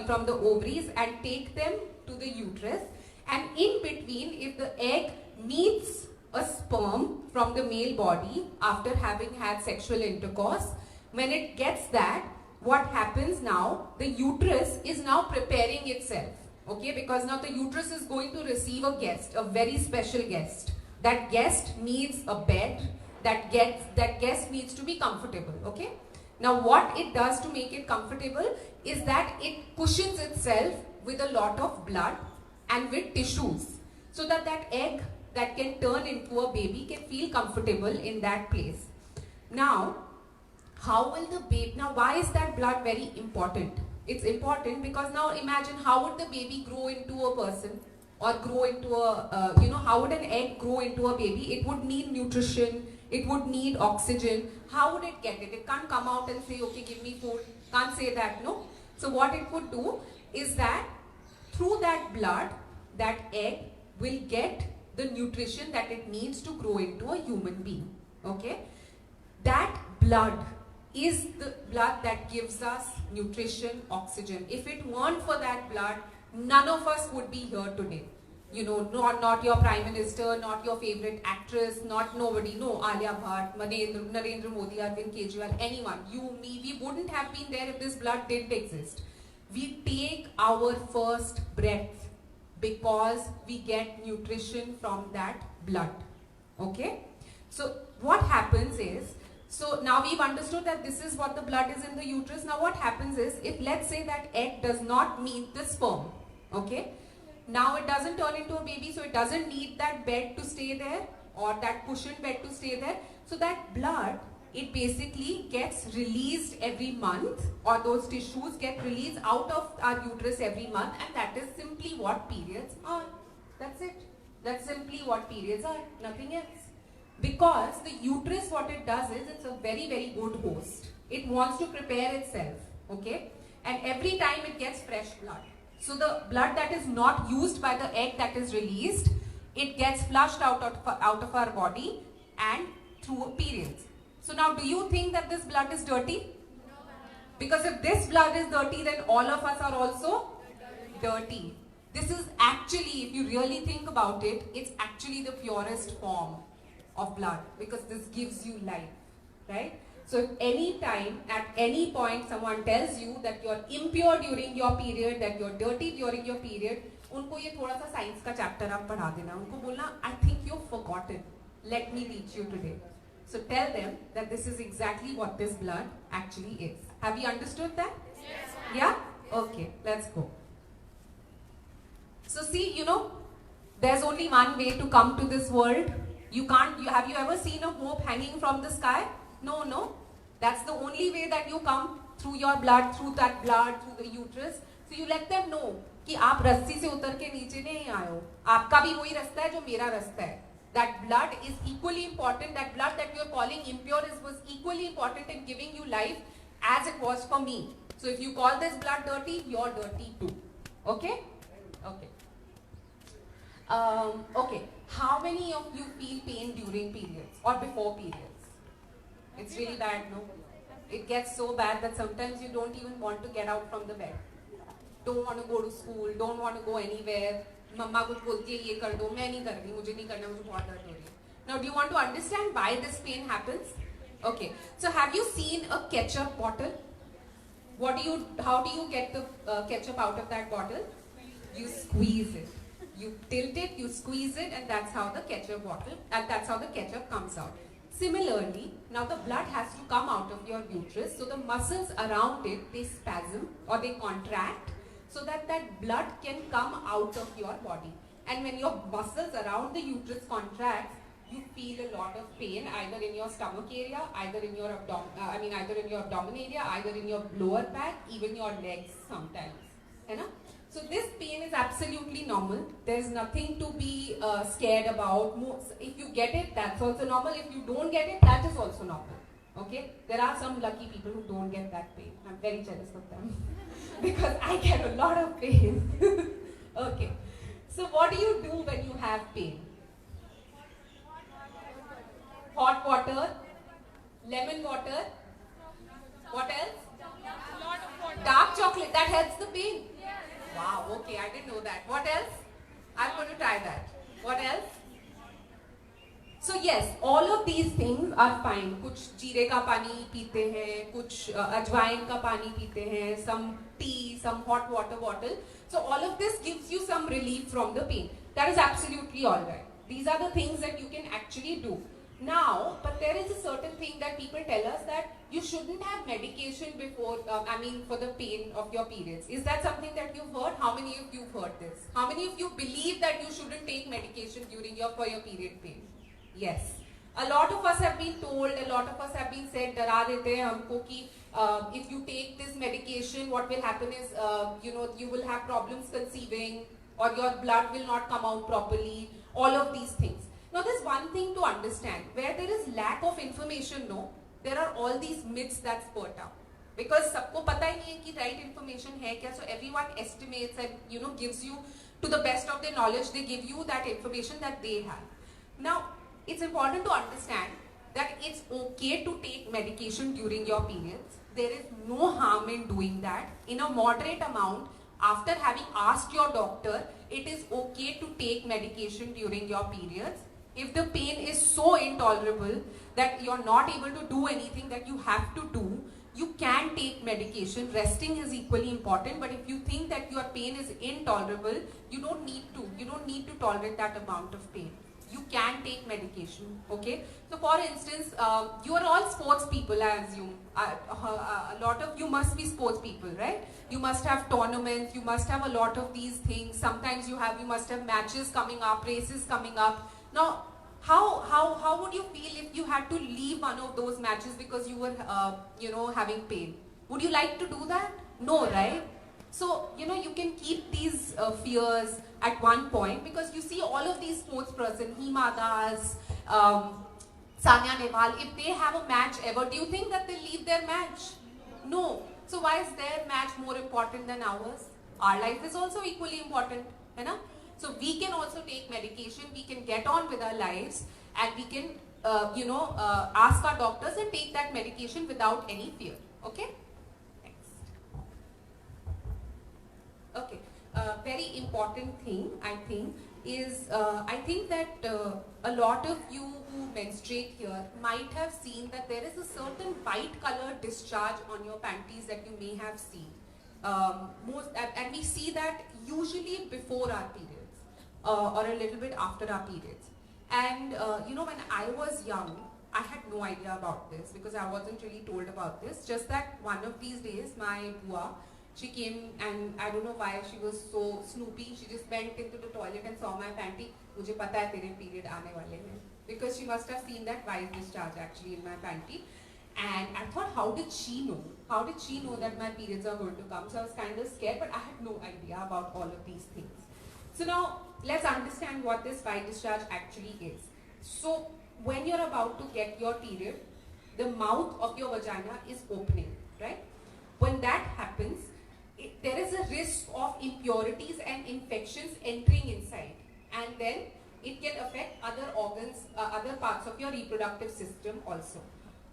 from the ovaries and take them to the uterus. And in between, if the egg meets a sperm from the male body after having had sexual intercourse, when it gets that, what happens now? The uterus is now preparing itself, okay? Because now the uterus is going to receive a guest, a very special guest. That guest needs a bed, that guest needs to be comfortable, okay? Now what it does to make it comfortable is that it cushions itself with a lot of blood and with tissues, so that that egg that can turn into a baby can feel comfortable in that place. Now, how will the baby, now why is that blood very important? It's important because now imagine how would the baby grow into a person or grow into a, how would an egg grow into a baby? It would need nutrition, it would need oxygen. How would it get it? It can't come out and say, okay, give me food. Can't say that, no? So what it would do is that through that blood, that egg will get the nutrition that it needs to grow into a human being, okay? That blood is the blood that gives us nutrition, oxygen. If it weren't for that blood, none of us would be here today. Not your Prime Minister, not your favorite actress, not nobody, no, Alia Bhatt, Narendra Modi, Arvind Kejriwal, anyone, you, me, we wouldn't have been there if this blood didn't exist. We take our first breath because we get nutrition from that blood, okay? So what happens is, so now we've understood that this is what the blood is in the uterus. Now what happens is, if let's say that egg does not meet the sperm, okay? Now it doesn't turn into a baby, so it doesn't need that bed to stay there or that cushioned bed to stay there. So that blood, it basically gets released every month, or those tissues get released out of our uterus every month, and that is simply what periods are. That's it. That's simply what periods are, nothing else. Because the uterus, what it does is, it's a very, very good host. It wants to prepare itself, okay? And every time it gets fresh blood. So the blood that is not used by the egg that is released, it gets flushed out of our body and through periods. So now do you think that this blood is dirty? Because if this blood is dirty, then all of us are also dirty. This is actually, if you really think about it, it's actually the purest form of blood because this gives you life, right? So if any time, at any point, someone tells you that you're impure during your period, that you're dirty during your period, उनको ये थोड़ा सा science का chapter आप पढ़ा देना, उनको बोलना, I think you've forgotten. Let me teach you today. So tell them that this is exactly what this blood actually is. Have you understood that? Yes. Yeah? Okay, let's go. So see, you know, there's only one way to come to this world. Have you ever seen a hope hanging from the sky? No. That's the only way that you come, through your blood, through the uterus. So you let them know कि आप रस्सी से उतर के नीचे नहीं आए हो. आपका भी वही रास्ता है जो मेरा रास्ता है. That blood is equally important. That blood that you are calling impure was equally important in giving you life as it was for me. So if you call this blood dirty, you're dirty too. Okay? Okay. Okay. How many of you feel pain during periods or before periods? It's really bad, no? It gets so bad that sometimes you don't even want to get out from the bed. Don't want to go to school, don't want to go anywhere. Mama कुछ बोलती है ये कर दो, मैं नहीं कर रही, मुझे नहीं करना, मुझे बहुत दर्द हो रही है. Now, do you want to understand why this pain happens? Okay. So, have you seen a ketchup bottle? How do you get the ketchup out of that bottle? You squeeze it. You tilt it, you squeeze it, and that's how the ketchup comes out. Similarly, now the blood has to come out of your uterus, so the muscles around it, they spasm or they contract so that blood can come out of your body. And when your muscles around the uterus contract, you feel a lot of pain either in your stomach area, either in your abdomen area, either in your lower back, even your legs sometimes. So this pain is absolutely normal. There's nothing to be scared about. If you get it, that's also normal. If you don't get it, that is also normal. Okay? There are some lucky people who don't get that pain. I'm very jealous of them because I get a lot of pain. Okay. So what do you do when you have pain? Hot water, lemon water. What else? Dark chocolate. That helps the pain. Wow, okay, I didn't know that. What else? I'm going to try that. What else? So yes, all of these things are fine. कुछ जीरे का पानी पीते हैं, कुछ अजवाइन का पानी पीते हैं, some tea, some hot water bottle. So all of this gives you some relief from the pain. That is absolutely all right. These are the things that you can actually do. Now, but there is a certain thing that people tell us that you shouldn't have medication before, for the pain of your periods. Is that something that you've heard? How many of you have heard this? How many of you believe that you shouldn't take medication for your period pain? Yes. A lot of us have been told, a lot of us have been said, डरा देते हैं हमको कि if you take this medication, what will happen is, you will have problems conceiving, or your blood will not come out properly, all of these things. Now there's one thing to understand, where there is lack of information, there are all these myths that spurt out. Because सबको पता ही नहीं है कि right information है क्या, so everyone estimates and gives you, to the best of their knowledge, they give you that information that they have. Now, it's important to understand that it's okay to take medication during your periods. There is no harm in doing that. In a moderate amount, after having asked your doctor, it is okay to take medication during your periods. If the pain is so intolerable that you're not able to do anything that you have to do, you can take medication. Resting is equally important, but if you think that your pain is intolerable, you don't need to tolerate that amount of pain. You can take medication, okay? So for instance, you are all sports people, I assume. A lot of you must be sports people, right? You must have tournaments, you must have a lot of these things. Sometimes you must have matches coming up, races coming up. Now, how would you feel if you had to leave one of those matches because you were, having pain? Would you like to do that? No, right? So, you can keep these fears at one point, because you see all of these sports person, Hima Das, Sania Nehwal, if they have a match ever, do you think that they leave their match? No. So why is their match more important than ours? our life is also equally important, है ना? So we can also take medication, we can get on with our lives, and we can, ask our doctors and take that medication without any fear. Okay? Next. Okay. Very important thing, I think, is I think that a lot of you who menstruate here might have seen that there is a certain white color discharge on your panties that you may have seen. And we see that usually before our periods or a little bit after our periods. And when I was young, I had no idea about this because I wasn't really told about this. Just that one of these days, my bua, she came and I don't know why she was so snoopy. She just went into the toilet and saw my panty. मुझे पता है तेरे period आने वाले हैं. Because she must have seen that white discharge actually in my panty. And I thought, how did she know? How did she know that my periods are going to come? So I was kind of scared, but I had no idea about all of these things. So now, let's understand what this white discharge actually is. So, when you're about to get your period, the mouth of your vagina is opening, right? When that happens, there is a risk of impurities and infections entering inside. And then, it can affect other organs, other parts of your reproductive system also.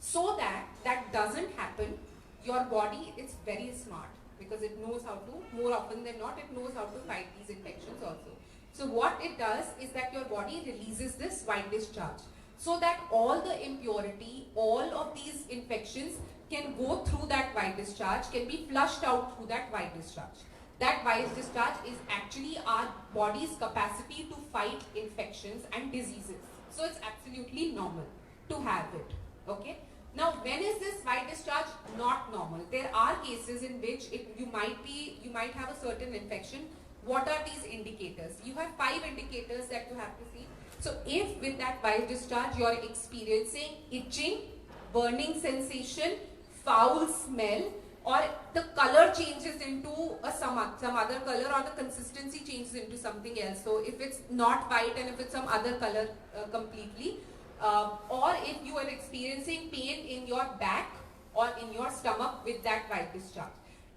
So that doesn't happen, your body is very smart because it knows how to, more often than not, it knows how to fight these infections also. So what it does is that your body releases this white discharge so that all the impurity, all of these infections can go through that white discharge, can be flushed out through that white discharge. That white discharge is actually our body's capacity to fight infections and diseases. So it's absolutely normal to have it. Okay. Now, when is this white discharge not normal? There are cases in which you might have a certain infection. What are these indicators? You have 5 indicators that you have to see. So, if with that white discharge you are experiencing itching, burning sensation, foul smell, or the color changes into some other color, or the consistency changes into something else. So, if it's not white and if it's some other color completely. Or if you are experiencing pain in your back or in your stomach with that white discharge.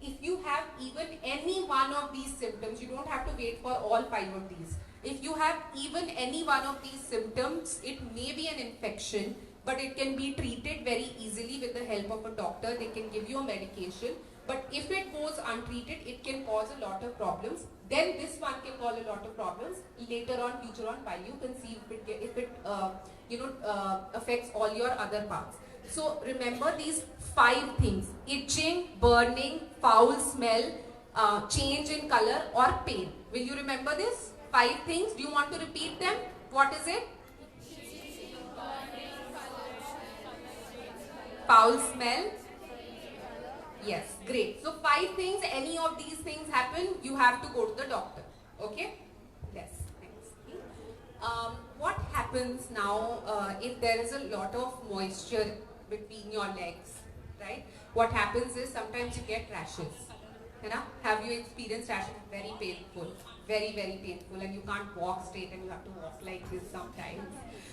If you have even any one of these symptoms, you don't have to wait for all 5 of these. If you have even any one of these symptoms, it may be an infection, but it can be treated very easily with the help of a doctor. They can give you a medication. But if it goes untreated, it can cause a lot of problems. Then this one can cause a lot of problems later on, future on, while you conceive, if it affects all your other parts. So remember these 5 things: itching, burning, foul smell, change in color, or pain. Will you remember this? 5 things. Do you want to repeat them? What is it? Foul smell. Yes, great. So 5 things, any of these things happen, you have to go to the doctor. Okay? Yes, thanks. What happens now if there is a lot of moisture between your legs, right? What happens is sometimes you get rashes. You know? Have you experienced rashes? Very painful. Very, very painful, and you can't walk straight and you have to walk like this sometimes.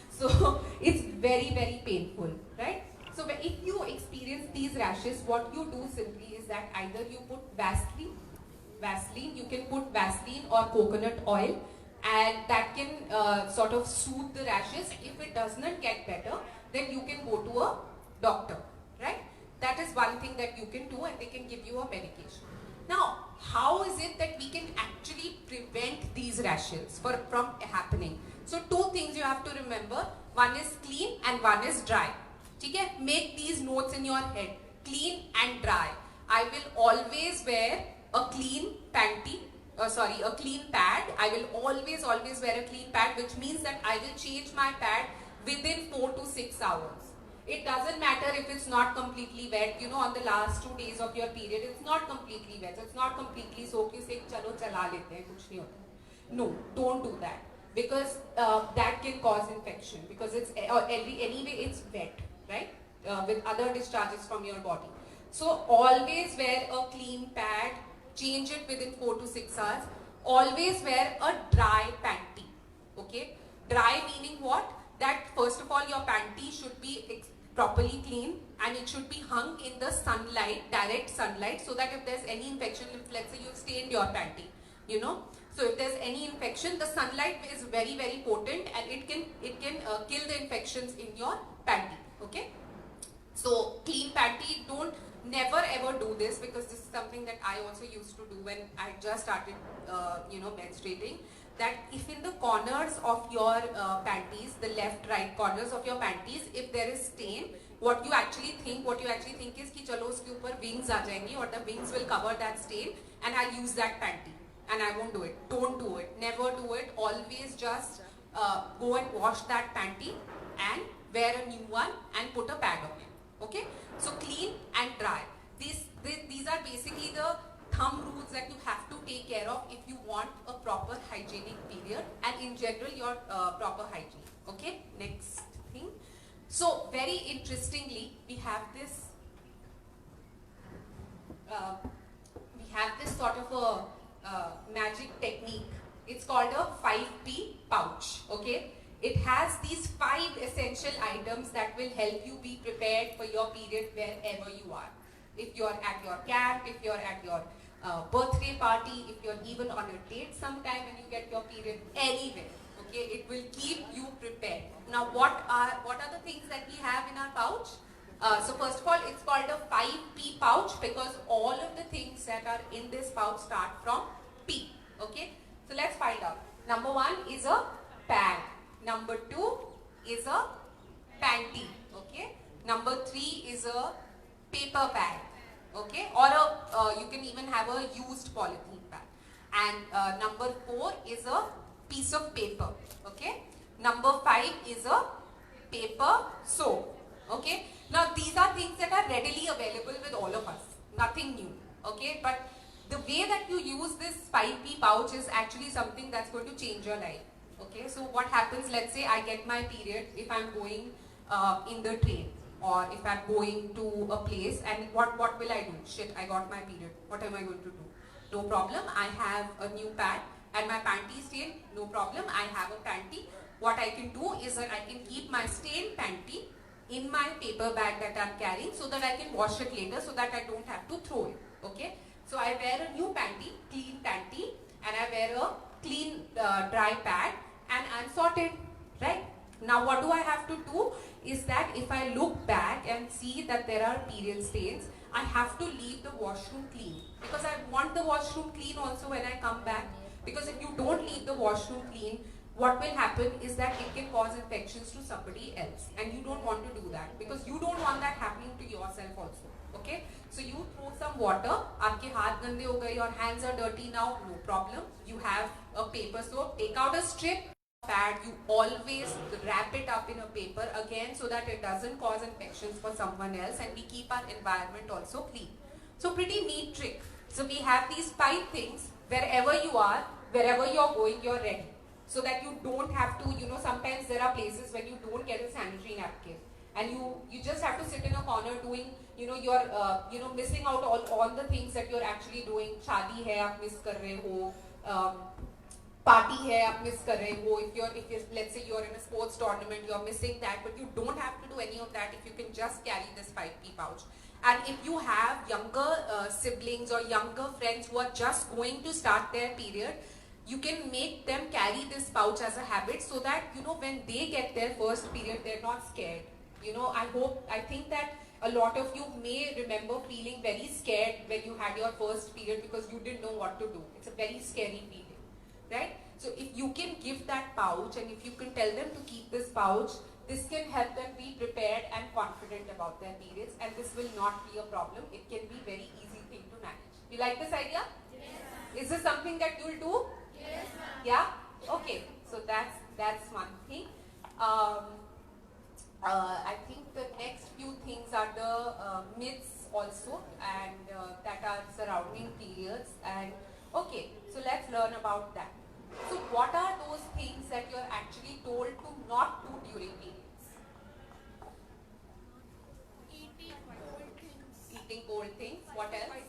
So it's very, very painful, right? So if you experience these rashes, what you do simply is that either you put Vaseline, you can put Vaseline or coconut oil, and that can sort of soothe the rashes. If it does not get better, then you can go to a doctor, right? That is one thing that you can do, and they can give you a medication. Now, how is it that we can actually prevent these rashes from happening? So 2 things you have to remember. One is clean and one is dry. Okay? Make these notes in your head. Clean and dry. I will always wear a clean panty. A clean pad. I will always wear a clean pad, which means that I will change my pad within 4 to 6 hours. It doesn't matter if it's not completely wet. You know, on the last 2 days of your period, it's not completely wet. It's not completely soaked. You say, chalo chala lete hain, kuch nahi hota. No, don't do that. Because that can cause infection. Because it's anyway it's wet, right? With other discharges from your body. So always wear a clean pad. Change it within 4 to 6 hours. Always wear a dry panty. Okay? Dry meaning what? That first of all your panty should be properly clean, and it should be hung in the sunlight, direct sunlight, so that if there's any infection, if let's say you've stained your panty, you know, so if there's any infection, the sunlight is very, very potent, and it can kill the infections in your panty. Okay, so clean panty, never ever do this, because this is something that I also used to do when I just started menstruating. That if in the corners of your panties, the left right corners of your panties, if there is stain, what you actually think is कि चलो उसके ऊपर wings आ जाएंगी, or the wings will cover that stain, and I'll use that panty, and I won't do it. Don't do it. Never do it. Always just go and wash that panty and wear a new one and put a pad on it. Okay? So clean and dry. These are basically the thumb rules that you have to take care of if you want a proper hygienic period, and in general your proper hygiene. Okay, next thing. So very interestingly, we have this sort of a magic technique. It's called a 5P pouch. Okay, it has these 5 essential items that will help you be prepared for your period wherever you are. If you're at your camp, if you're at your birthday party, if you're even on a date sometime when you get your period, anywhere, okay, it will keep you prepared. Now, what are the things that we have in our pouch? So first of all, it's called a 5P pouch because all of the things that are in this pouch start from P. Okay, so let's find out. Number 1 is a pad. Number 2 is a panty. Okay. Number 3 is a paper pad. Okay, or you can even have a used polythene pad. And number 4 is a piece of paper. Okay, number 5 is a paper soap. Okay, now these are things that are readily available with all of us, nothing new. Okay, but the way that you use this 5P pouch is actually something that's going to change your life. Okay, so what happens, let's say I get my period if I'm going in the train, or if I'm going to a place, and what will I do? Shit, I got my period. What am I going to do? No problem, I have a new pad, and my panty stained. No problem, I have a panty. What I can do is that I can keep my stained panty in my paper bag that I'm carrying, so that I can wash it later, so that I don't have to throw it. Okay, so I wear a new panty, clean panty, and I wear a clean dry pad, and I'm sorted, right? Now what do I have to do is that if I look back and see that there are period stains, I have to leave the washroom clean, because I want the washroom clean also when I come back. Because if you don't leave the washroom clean, what will happen is that it can cause infections to somebody else, and you don't want to do that, because you don't want that happening to yourself also. Okay, so you throw some water, aapke haath gande ho gaye, your hands are dirty now, no problem. You have a paper soap, take out a strip pad, you always wrap it up in a paper again, so that it doesn't cause infections for someone else, and we keep our environment also clean. So pretty neat trick. So we have these 5 things. Wherever you are, wherever you're going, you're ready, so that you don't have to, sometimes there are places when you don't get a sanitary napkin, and you just have to sit in a corner doing, you're missing out on the things that you're actually doing. Shadi hai, aap miss kar rahe ho, party hai, aap miss kar rahe ho. If let's say you're in a sports tournament, you're missing that, but you don't have to do any of that if you can just carry this 5P pouch. And if you have younger siblings or younger friends who are just going to start their period, you can make them carry this pouch as a habit, so that, when they get their first period, they're not scared. I think that a lot of you may remember feeling very scared when you had your first period, because you didn't know what to do. It's a very scary feeling, right? So if you can give that pouch, and if you can tell them to keep this pouch, this can help them be prepared and confident about their periods, and this will not be a problem. It can be very easy thing to manage. You like this idea? Yes. Is this something that you'll do? Yes. Yeah? Okay. So that's one thing. I think the next few things are the myths also, and that are surrounding periods. And okay, so let's learn about that. So what are those things that you're actually told to not do during periods? Eating cold things. What else?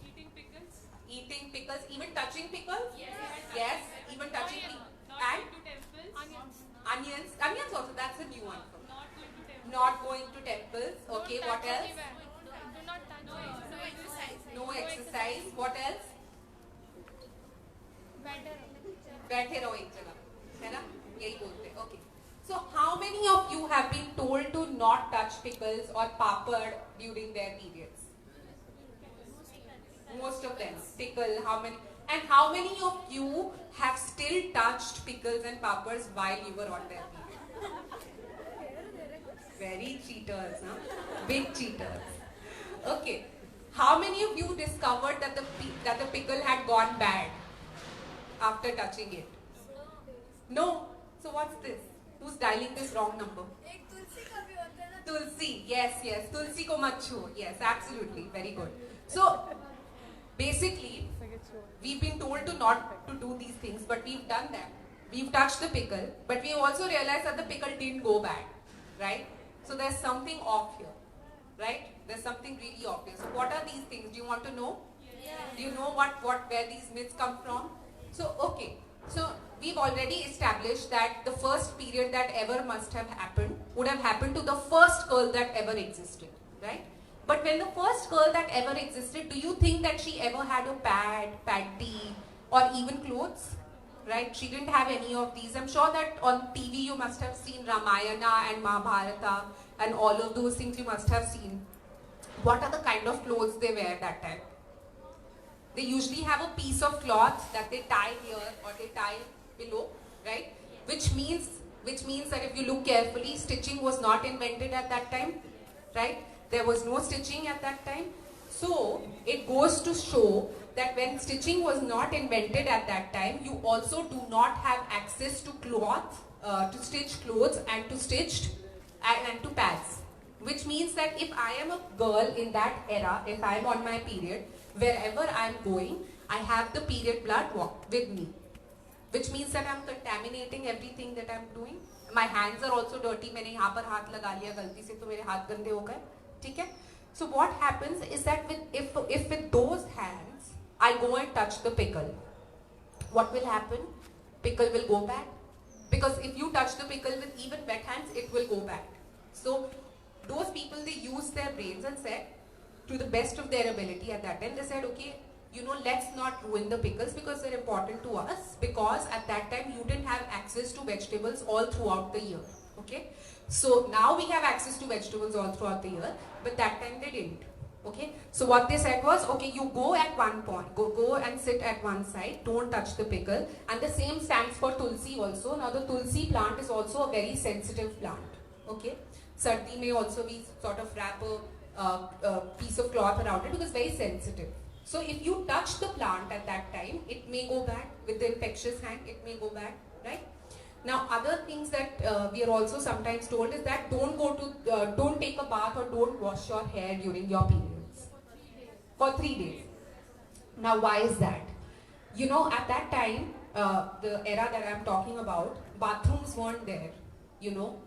Eating pickles. Eating pickles. Even touching pickles? Yes. Yes. Even touching Not and going to temples. Onions. onions. Onions also. That's a new one. Not going to temples. Not going to temples. Okay, what else? Do not touch. No exercise. No exercise. What else? Better. बैठे रहो एक जगह, है ना? यही बोलते हैं. Okay. So how many of you have been told to not touch pickles or papad during their periods? Most of them. Pickle. How many? And how many of you have still touched pickles and papads while you were on their period? Very cheaters, huh? Big cheaters. Okay. How many of you discovered that the pickle had gone bad after touching it? No. So what's this? Who's dialing this wrong number? एक तुलसी का भी होता है ना. Tulsi. Yes, yes. Tulsi ko mat chho. Yes, absolutely. Very good. So basically, we've been told to not to do these things, but we've done that. We've touched the pickle, but we also realized that the pickle didn't go bad, right? So there's something off here, right? There's something really obvious. So what are these things? Do you want to know? Do you know where these myths come from? So okay, so we've already established that the first period that ever must have happened would have happened to the first girl that ever existed, right? But when the first girl that ever existed, do you think that she ever had a pad, panty, or even clothes? Right? She didn't have any of these. I'm sure that on TV you must have seen Ramayana and Mahabharata and all of those things you must have seen. What are the kind of clothes they wear that time? They usually have a piece of cloth that they tie here or they tie below, right? Which means that if you look carefully, stitching was not invented at that time, right? There was no stitching at that time. So it goes to show that when stitching was not invented at that time, you also do not have access to cloth, to stitch clothes and to stitched and to pads. Which means that if I am a girl in that era, if I am on my period, wherever I am going, I have the period blood with me. Which means that I am contaminating everything that I am doing. My hands are also dirty. मैंने यहाँ पर हाथ लगा लिया गलती से तो मेरे हाथ गंदे हो गए. ठीक है? So what happens is that if with those hands I go and touch the pickle, what will happen? Pickle will go bad. Because if you touch the pickle with even wet hands, it will go bad. So those people, they used their brains and said, to the best of their ability at that time, they said, okay, let's not ruin the pickles because they're important to us, because at that time you didn't have access to vegetables all throughout the year. Okay, so now we have access to vegetables all throughout the year, but that time they didn't. Okay, so what they said was, okay, you go at one point, go and sit at one side, don't touch the pickle. And the same stands for tulsi also. Now the tulsi plant is also a very sensitive plant. Okay, sardi may also we sort of wrap a piece of cloth around it because it's very sensitive. So if you touch the plant at that time, it may go bad. With the infectious hand, it may go bad, right? Now other things that we are also sometimes told is that don't take a bath or don't wash your hair during your periods. For 3 days. Now why is that? At that time, the era that I am talking about, bathrooms weren't there.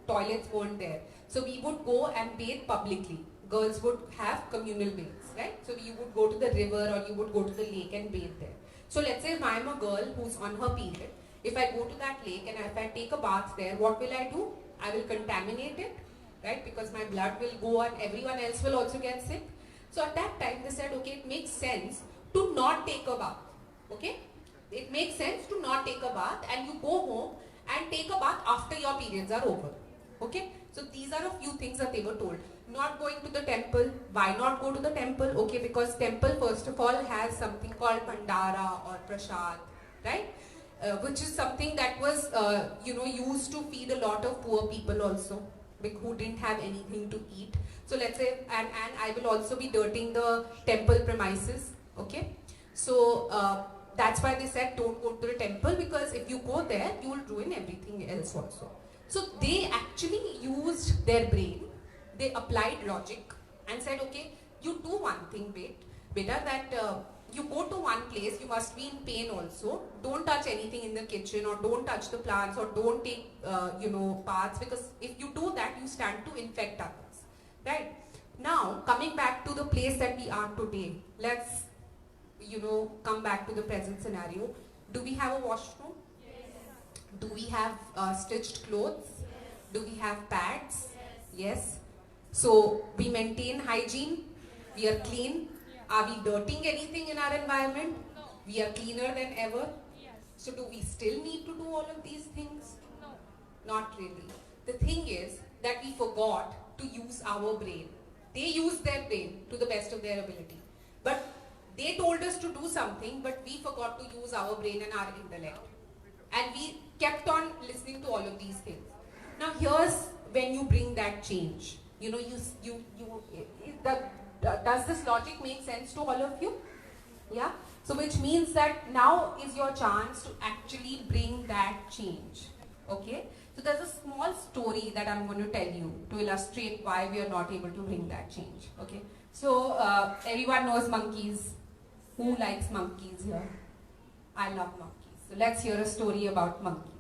Toilets weren't there. So we would go and bathe publicly. Girls would have communal baths, right? So you would go to the river or you would go to the lake and bathe there. So let's say if I am a girl who's on her period, if I go to that lake and if I take a bath there, what will I do? I will contaminate it, right? Because my blood will go and everyone else will also get sick. So at that time they said, okay, it makes sense to not take a bath, okay? It makes sense to not take a bath and you go home and take a bath after your periods are over, okay? So these are a few things that they were told. Not going to the temple. Why not go to the temple? Okay, because temple first of all has something called Bhandara or Prasad, right? Which is something that was, used to feed a lot of poor people also, who didn't have anything to eat. So let's say, and I will also be dirtying the temple premises, okay? So that's why they said don't go to the temple, because if you go there, you will ruin everything else also. So they actually used their brain, they applied logic and said, okay, you do one thing, beta, that you go to one place, you must be in pain also. Don't touch anything in the kitchen or don't touch the plants or don't take, baths, because if you do that, you stand to infect others, right? Now, coming back to the place that we are today, let's, come back to the present scenario. Do we have a washroom? Yes. Do we have stitched clothes? Yes. Do we have pads? Yes. Yes. So we maintain hygiene. We are clean. Are we dirtying anything in our environment? No. We are cleaner than ever. Yes. So do we still need to do all of these things? No. Not really. The thing is that we forgot to use our brain. They use their brain to the best of their ability. But they told us to do something, but we forgot to use our brain and our intellect. And we kept on listening to all of these things. Now here's when you bring that change. You know, does this logic make sense to all of you? Yeah? So which means that now is your chance to actually bring that change. Okay? So there's a small story that I'm going to tell you to illustrate why we are not able to bring that change. Okay? So everyone knows monkeys. Who likes monkeys here? I love monkeys. So let's hear a story about monkeys.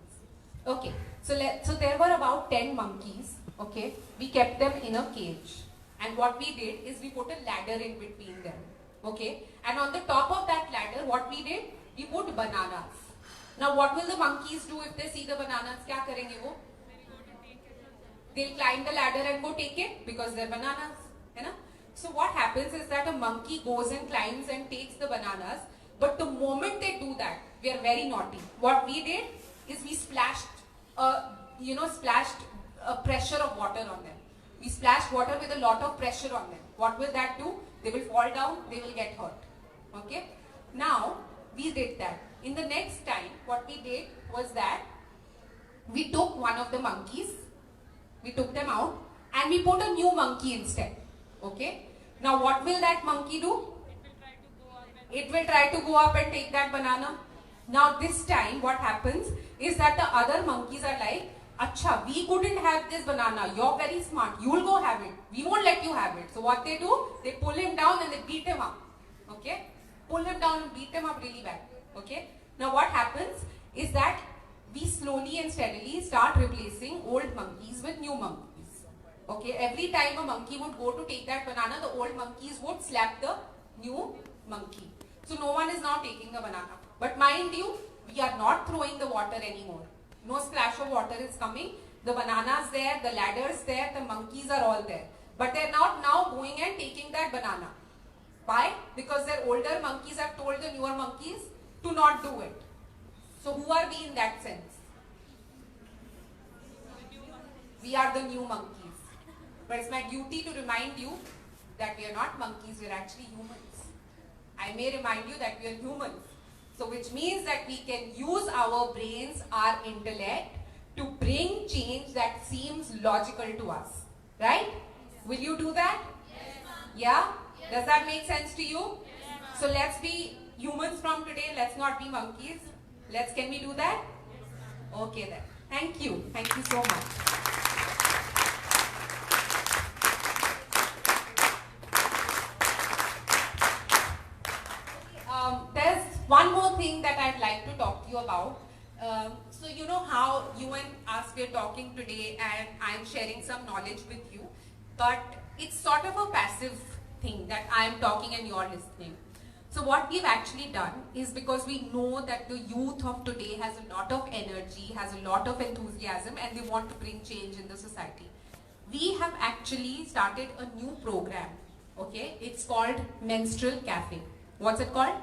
Okay, so there were about 10 monkeys. Okay, we kept them in a cage, and what we did is we put a ladder in between them. Okay, and on the top of that ladder, what we did, we put bananas. Now, what will the monkeys do if they see the bananas? क्या करेंगे वो? They'll climb the ladder and go take it because they're bananas, है ना? So what happens is that a monkey goes and climbs and takes the bananas, but the moment they do that, we are very naughty. What we did is we splashed a pressure of water on them. We splashed water with a lot of pressure on them. What will that do? They will fall down, they will get hurt. Okay? Now, we did that. In the next time, what we did was that we took one of the monkeys, we took them out, and we put a new monkey instead. Okay? Now, what will that monkey do? It will try to go up and take that banana. Now, this time, what happens is that the other monkeys are like, Acha, we couldn't have this banana. You're very smart. You'll go have it. We won't let you have it. So what they do, they pull him down and they beat him up. Okay? Pull him down and beat him up really bad. Okay? Now what happens is that we slowly and steadily start replacing old monkeys with new monkeys. Okay? Every time a monkey would go to take that banana, the old monkeys would slap the new monkey. So no one is now taking the banana. But mind you, we are not throwing the water anymore. No splash of water is coming. The banana's there, the ladder's there, the monkeys are all there. But they're not now going and taking that banana. Why? Because their older monkeys have told the newer monkeys to not do it. So who are we in that sense? We are the new monkeys. But it's my duty to remind you that we are not monkeys, we are actually humans. I may remind you that we are humans. So which means that we can use our brains, our intellect to bring change that seems logical to us. Right? Will you do that? Yes, ma'am. Yeah? Yes. Does that make sense to you? Yes, ma'am. So let's be humans from today. Let's not be monkeys. Can we do that? Okay then. Thank you. Thank you so much. There's one more thing that I'd like to talk to you about. So you know how you and us we're talking today and I'm sharing some knowledge with you, but it's sort of a passive thing that I'm talking and you're listening. So what we've actually done is, because we know that the youth of today has a lot of energy, has a lot of enthusiasm, and they want to bring change in the society, we have actually started a new program. Okay, it's called Menstrual Cafe. What's it called?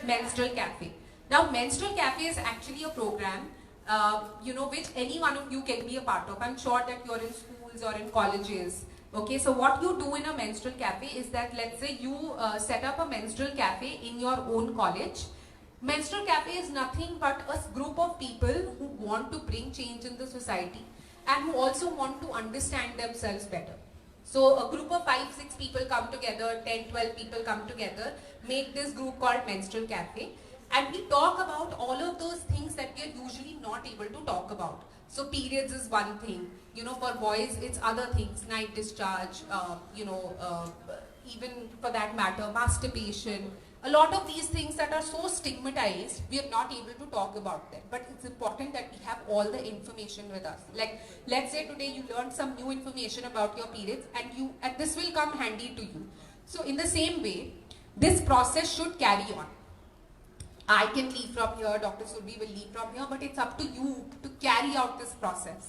Menstrual Cafe. Now, Menstrual Cafe is actually a program, which any one of you can be a part of. I'm sure that you're in schools or in colleges. Okay, so what you do in a menstrual cafe is that, let's say you set up a menstrual cafe in your own college. Menstrual cafe is nothing but a group of people who want to bring change in the society and who also want to understand themselves better. So a group of 5-6 people come together, 10-12 people come together, make this group called Menstrual Cafe, and we talk about all of those things that we are usually not able to talk about. So periods is one thing, for boys it's other things, night discharge, even for that matter, masturbation. A lot of these things that are so stigmatized, we are not able to talk about them. But it's important that we have all the information with us. Like, let's say today you learned some new information about your periods and this will come handy to you. So in the same way, this process should carry on. I can leave from here, Dr. Surbhi will leave from here, but it's up to you to carry out this process.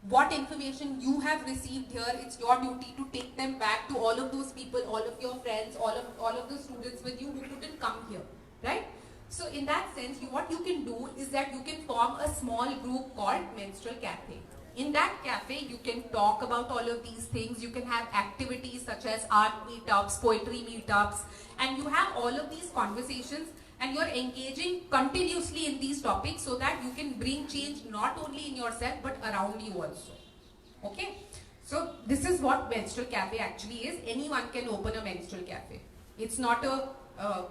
what information you have received here, it's your duty to take them back to all of those people, all of your friends, all of the students with you who couldn't come here, right? So in that sense, what you can do is that you can form a small group called Menstrual Cafe. In that cafe, you can talk about all of these things. You can have activities such as art meetups, poetry meetups, and you have all of these conversations, and you're engaging continuously in these topics so that you can bring change not only in yourself but around you also. Okay? So this is what Menstrual Cafe actually is. Anyone can open a menstrual cafe. It's not a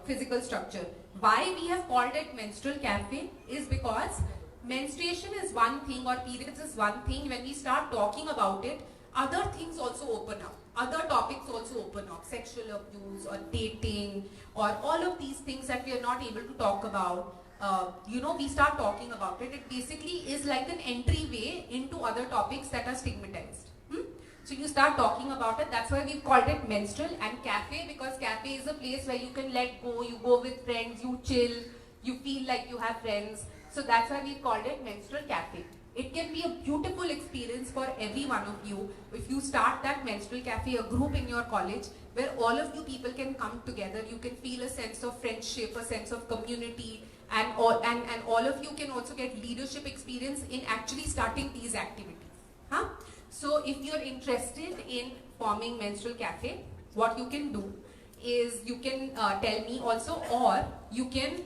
physical structure. Why we have called it Menstrual Cafe is because menstruation is one thing, or periods is one thing. When we start talking about it, other things also open up. Other topics also open up. Sexual abuse or dating or all of these things that we are not able to talk about. We start talking about it. It basically is like an entryway into other topics that are stigmatized. So you start talking about it. That's why we've called it menstrual and cafe, because cafe is a place where you can let go. You go with friends, you chill, you feel like you have friends. So that's why we've called it Menstrual Cafe. It can be a beautiful experience for every one of you if you start that Menstrual Cafe, a group in your college where all of you people can come together. You can feel a sense of friendship, a sense of community, and all of you can also get leadership experience in actually starting these activities. So if you're interested in forming Menstrual Cafe, what you can do is you can tell me also, or you can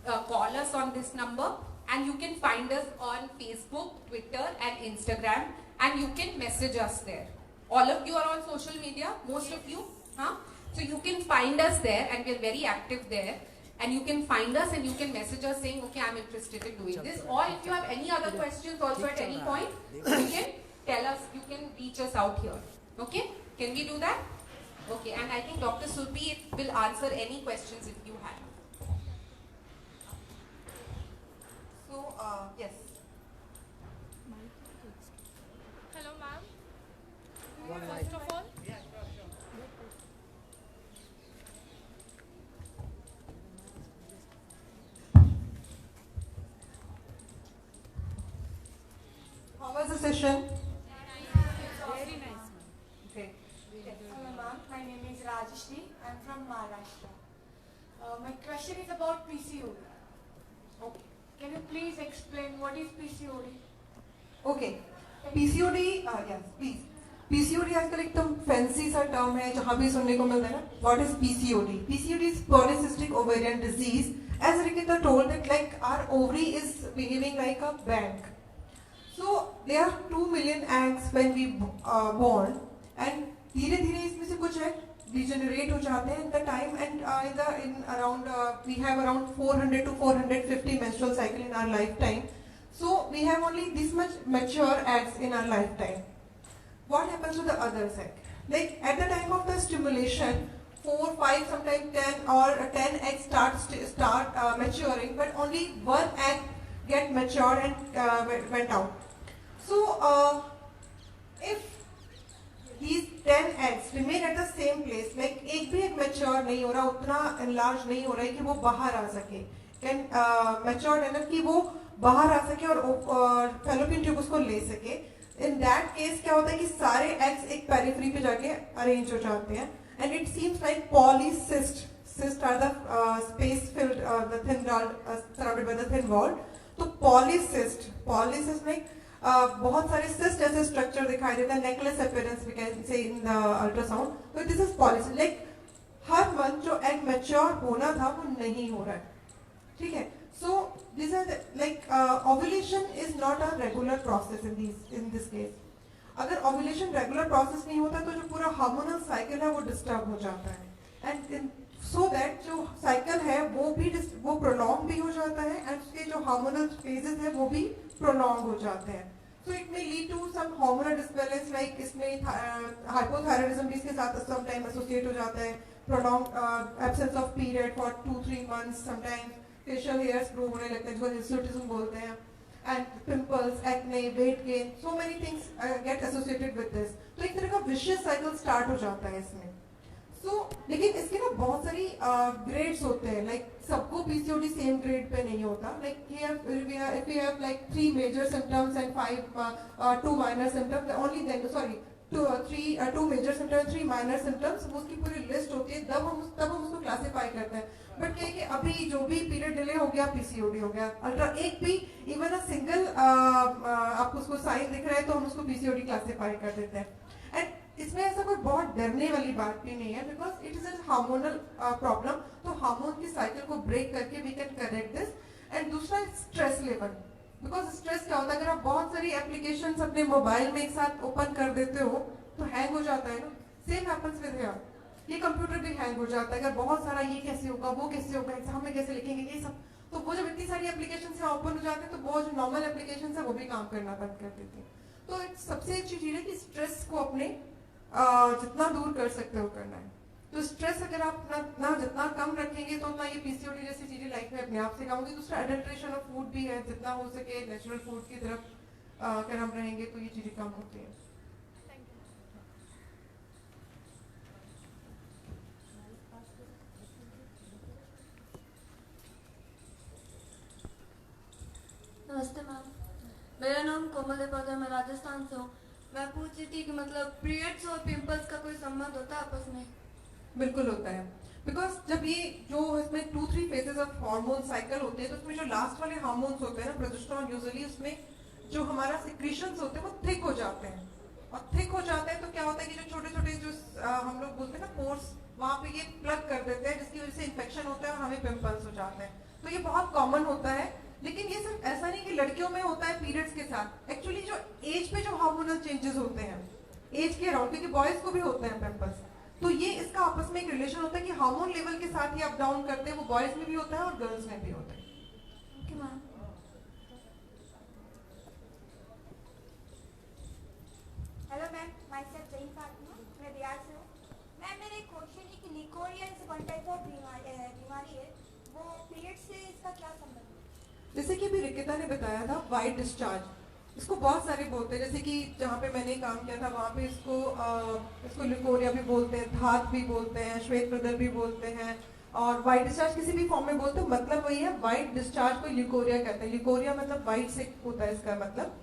call us on this number, and you can find us on Facebook, Twitter and Instagram, and you can message us there. All of you are on social media, most of you, so you can find us there, and we're very active there. And you can find us and you can message us saying, okay, I'm interested in doing this. Or if you have any other questions also at any point, you can tell us, you can reach us out here. Okay? Can we do that? Okay, and I think Dr. Surbi will answer any questions if you have. So, yes. Hello, ma'am. First of all, How was the session? Very nice. Great. hello, ma'am. My name is Rajashri. I'm from Maharashtra. My question is about PCOD. Okay. Can you please explain what is PCOD? Okay. PCOD, yes, please. PCOD आजकल एकदम fancy सा term है, जहाँ भी सुनने को मिलता है ना. What is PCOD? PCOD is polycystic ovarian disease. As Rikita told that, like, our ovary is behaving like a bank. So there are 2 million eggs when we born, and धीरे-धीरे इसमें से कुछ egg degenerate हो जाते हैं in the time, and in around we have around 400 to 450 menstrual cycle in our lifetime. So we have only this much mature eggs in our lifetime. What happens to the other egg? Like at the time of the stimulation, 4, 5, sometimes 10 or 10 eggs start maturing, but only one egg get matured and went out. So if these 10 eggs remain at the same place, like एक भी egg mature नहीं हो रहा, उतना enlarge नहीं हो रहा है कि वो बाहर आ सके, can matured enough कि वो बाहर आ सके और fallopian tube उसको ले सके. In that case क्या होता है कि सारे eggs एक periphery पे जाके arrange हो जाते हैं, and it seems like polycyst. Cysts are the space filled, the thin wall, surrounded by the thin wall. तो polycyst like बहुत सारे cyst जैसे structure दिखाई देता है, necklace appearance we can say in the ultrasound. So this is polycyst. Like her month जो egg mature होना था वो नहीं हो रहा है, ठीक है? So these are like ovulation is not a regular process in this case. अगर ovulation regular process नहीं होता तो जो पूरा hormonal cycle है वो disturb हो जाता है, and so that जो cycle है वो prolong भी हो जाता है, and उसके जो hormonal phases है वो भी prolong हो जाते हैं. So it may lead to some hormonal disbalance, like इसमें hypothyroidism भी इसके साथ sometimes associate हो जाता है, prolonged absence of period for 2-3 months, sometimes facial hairs grow होने लगते हैं जिसको hirsutism बोलते हैं, and pimples, acne, weight gain, so many things get associated with this. तो एक तरह का vicious cycle start हो जाता है इसमें. लेकिन इसके ना बहुत सारी ग्रेड्स होते हैं, लाइक सबको पीसीओडी सेम ग्रेड पे नहीं होता. Like if we have like 3 major symptoms and 2 minor symptoms, only then, sorry, 2 major symptoms, 3 minor symptoms, उसकी पूरी लिस्ट होती है, तब हम उसको क्लासिफाई करते हैं. बट क्या है कि अभी जो भी पीरियड डिले हो गया पीसीओडी हो गया, अल्ट्रा एक भी इवन अ सिंगल आपको उसको साइन दिख रहा है तो हम उसको पीसीओडी क्लासिफाई कर देते हैं. एंड इसमें ऐसा कोई बहुत डरने वाली बात भी नहीं है, because it is a hormonal problem. तो हार्मोन की साइकिल को ब्रेक करके we can correct this. And दूसरा स्ट्रेस लेवल, बिकॉज स्ट्रेस क्या होता है, अगर आप बहुत सारी एप्लीकेशंस अपने मोबाइल में एक साथ ओपन कर देते हो तो हैंग हो जाता है ना. सेम हैपेंस विद हियर, ये कंप्यूटर भी हैंग हो जाता है. अगर बहुत सारा ये कैसे होगा, वो कैसे होगा, एग्जाम में कैसे लिखेंगे, ये सब, तो वो जब इतनी सारी एप्लीकेशन से ओपन हो जाते हैं तो बहुत जो नॉर्मल एप्लीकेशन है वो भी काम करना बंद कर देती है. तो सबसे अच्छी चीज है कि स्ट्रेस को अपने जितना दूर कर सकते हो करना है. तो स्ट्रेस अगर आप ना जितना कम रखेंगे तो उतना ये पीसीओडी जैसी चीजें लाइफ में अपने आप से कम होगी. दूसरा एडल्ट्रेशन ऑफ फूड भी है, जितना हो सके नेचुरल फूड की तरफ अगर हम रहेंगे तो ये चीजें कम होती हैं. नमस्ते मैम, मेरा नाम कोमल है, मैं राजस्थान से हूँ. मैं पूछ रही थी कि मतलब पीरियड्स और पिंपल्स का कोई संबंध होता है आपस में? बिल्कुल होता है, बिकॉज जब ये जो इसमें 2-3 फेजेस ऑफ हार्मोन साइकिल होते हैं तो उसमें जो लास्ट वाले हार्मोन्स होते हैं ना, प्रोजेस्टेरोन, यूजुअली उसमें जो हमारा सिक्रीशंस होते हैं वो थिक हो जाते हैं. और थिक हो जाते हैं तो क्या होता है कि जो छोटे छोटे जो हम लोग बोलते हैं ना पोर्स, वहाँ पे ये प्लग कर देते हैं, जिसकी वजह से इन्फेक्शन होता है और हमें पिंपल्स हो जाते हैं. तो ये बहुत कॉमन होता है. लेकिन ये सिर्फ ऐसा नहीं कि लड़कियों में होता है पीरियड्स के साथ. एक्चुअली जो एज पे जो हार्मोनल चेंजेस होते हैं एज के अराउंड, क्योंकि बॉयज को भी होते हैं पिंपल्स, तो ये इसका आपस में एक रिलेशन होता है कि हार्मोन लेवल के साथ ही अप डाउन करते हैं. वो बॉयज में भी होता है और गर्ल्स में भी होता है. Okay ma'am. Hello ma'am, my self Jain Fatima, मैं बिहार से हूँ. मैम मेरा एक क्वेश्चन है कि leucorrhoea is one type of बीमारी है, वो पीरियड से इसका क्या संबंध है? जैसे कि अभी रिकिता ने बताया था वाइट डिस्चार्ज, इसको बहुत सारे बोलते हैं. जैसे कि जहाँ पे मैंने काम किया था वहाँ पे इसको लिकोरिया भी बोलते हैं, धात भी बोलते हैं, श्वेत प्रदर भी बोलते हैं, और वाइट डिस्चार्ज किसी भी फॉर्म में बोलते हैं. मतलब वही है, वाइट डिस्चार्ज को लिकोरिया कहते हैं. लिकोरिया मतलब वाइट से होता है इसका मतलब.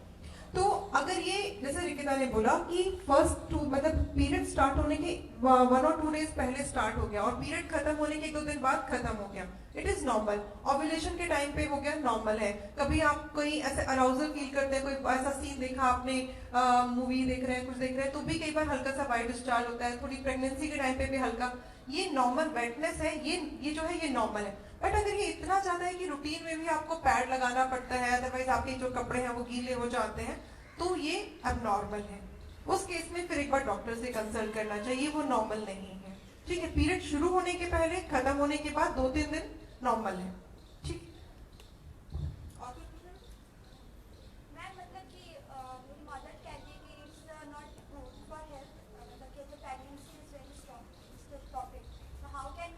तो अगर ये जैसे रिकिता ने बोला कि फर्स्ट मतलब पीरियड स्टार्ट होने के 1 और 2 डेज पहले स्टार्ट हो गया और पीरियड खत्म होने के 2 दिन बाद खत्म हो गया, इट इज नॉर्मल. ओव्यूलेशन के टाइम पे हो गया, नॉर्मल है. कभी आप कोई ऐसे अराउजल फील करते हैं, कोई ऐसा सीन देखा आपने, मूवी देख रहे हैं, कुछ देख रहे हैं, तो भी कई बार हल्का सा वाइट डिस्चार्ज होता है. थोड़ी प्रेगनेंसी के टाइम पे भी हल्का, ये नॉर्मल वेटनेस है, ये जो है ये नॉर्मल है. बट अगर ये इतना ज्यादा है कि रूटीन में भी आपको पैड लगाना पड़ता है, अदरवाइज आपके जो कपड़े हैं वो गीले हो जाते हैं, तो ये अबनॉर्मल है. उस केस में फिर एक बार डॉक्टर से कंसल्ट करना चाहिए, वो नॉर्मल नहीं है. ठीक है, पीरियड शुरू होने के पहले, खत्म होने के बाद 2-3 दिन नॉर्मल है. ठीक. और मैम मतलब कि मेरी मदर कहती है कि it's not good for health, मतलब कि जो pregnancy is very strong topic, तो हाउ कैन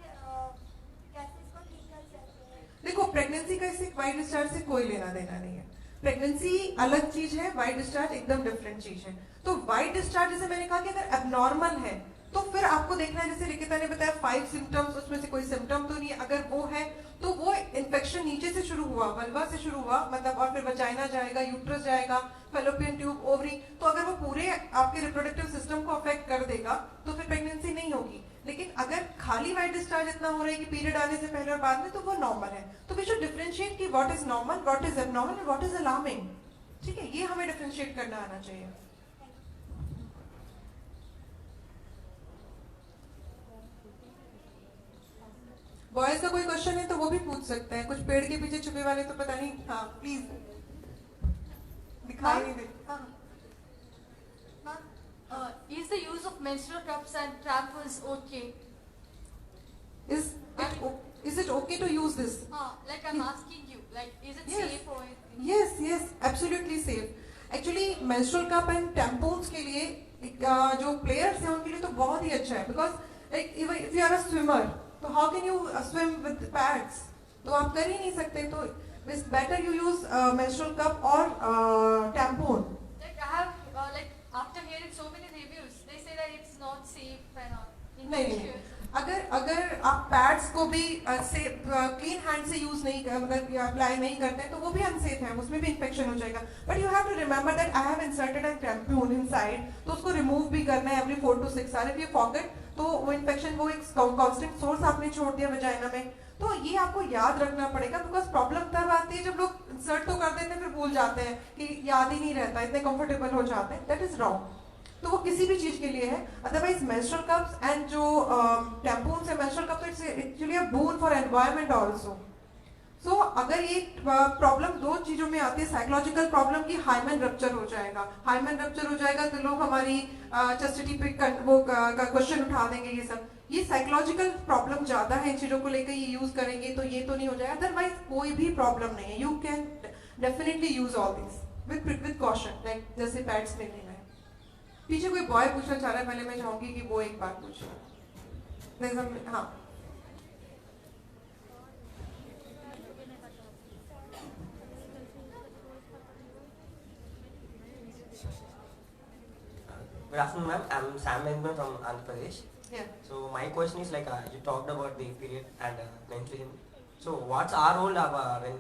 कैसे इसको ठीक कर सकते हैं? देखो, प्रेगनेंसी का इससे वाइट डिस्चार्ज से कोई लेना देना नहीं है. प्रेगनेंसी अलग चीज है, वाइट डिस्चार्ज एकदम डिफरेंट चीज है. तो वाइट डिस्चार्ज जैसे मैंने कहा कि अगर एबनॉर्मल है तो फिर आपको देखना है, जैसे रिकिता ने बताया 5 सिम्टम्स, उसमें से कोई सिम्टम तो नहीं है. अगर वो है तो वो इन्फेक्शन नीचे से शुरू हुआ, वल्वा से शुरू हुआ, मतलब और फिर वजाइना जाएगा, यूट्रस जाएगा, फैलोपियन ट्यूब, ओवरी. तो अगर वो पूरे आपके रिप्रोडक्टिव सिस्टम को अफेक्ट कर देगा तो फिर प्रेगनेंसी नहीं होगी. लेकिन अगर खाली वाइट डिस्चार्ज इतना हो रहा है कि पीरियड आने से पहले और बाद में, तो वो नॉर्मल है. तो वी शुड डिफरेंशिएट कि what is normal, what is abnormal, what is alarming. ठीक है, ये हमें डिफरेंशिएट करना आना चाहिए. बॉयज का कोई क्वेश्चन है तो वो भी पूछ सकते हैं. कुछ पेड़ के पीछे छुपे वाले तो पता नहीं. हाँ प्लीज, दिखाई नहीं दे. Is the use of menstrual cups and tampons okay? Is it okay to use this? Like I'm asking you, like is it Yes. safe or anything? Yes, absolutely safe. Actually, menstrual cup and tampons के लिए जो players हैं उनके लिए तो बहुत ही अच्छा है. Because like if you are a swimmer, तो how can you swim with pads? तो आप कर ही नहीं सकते. तो it's better you use menstrual cup or tampon. Like I have like after hearing so many reviews, they say that it's not safe and नहीं. infectious. अगर आप pads को भी से क्लीन हैंड से यूज नहीं मतलब अप्लाई नहीं करते हैं तो वो भी अनसेफ है, उसमें भी इन्फेक्शन हो जाएगा. But you have to remember that I have inserted a tampon inside, तो उसको रिमूव भी करना है every 4 to 6 hour. If you forget तो वो इन्फेक्शन वो एक कांस्टेंट सोर्स आपने छोड़ दिया वजाइना में. तो ये आपको याद रखना पड़ेगा, बिकॉज प्रॉब्लम तब आती है जब लोग इंसर्ट तो कर देते हैं फिर भूल जाते हैं कि याद ही नहीं रहता, इतने कंफर्टेबल हो जाते हैं. That is wrong. तो वो किसी भी चीज के लिए है. अदरवाइज मेंस्ट्रुअल कप्स एंड जो टैम्पून्स है menstrual cups, it's actually a boon for environment also. So अगर ये प्रॉब्लम दो चीजों में आती है, साइकोलॉजिकल प्रॉब्लम की हाइमेन रप्चर हो जाएगा. हाइमेन रप्चर हो जाएगा तो लोग हमारी चस्टिटी पे वो क्वेश्चन उठा देंगे. ये सब ये साइकोलॉजिकल प्रॉब्लम ज्यादा है, इन चीजों को लेकर ये यूज करेंगे तो ये तो नहीं हो जाएगा. अदरवाइज कोई भी प्रॉब्लम नहीं है. You can definitely use all this with caution, like जैसे पैड्स में नहीं है. पीछे कोई बॉय पूछना चाह रहा है, पहले मैं चाहूंगी कि वो एक बात पूछे. हाँ Good afternoon, ma'am. I'm Sam Benjamin from Andhra Pradesh. yeah. So my question is like you talked about the period and menstruation. So what's our role when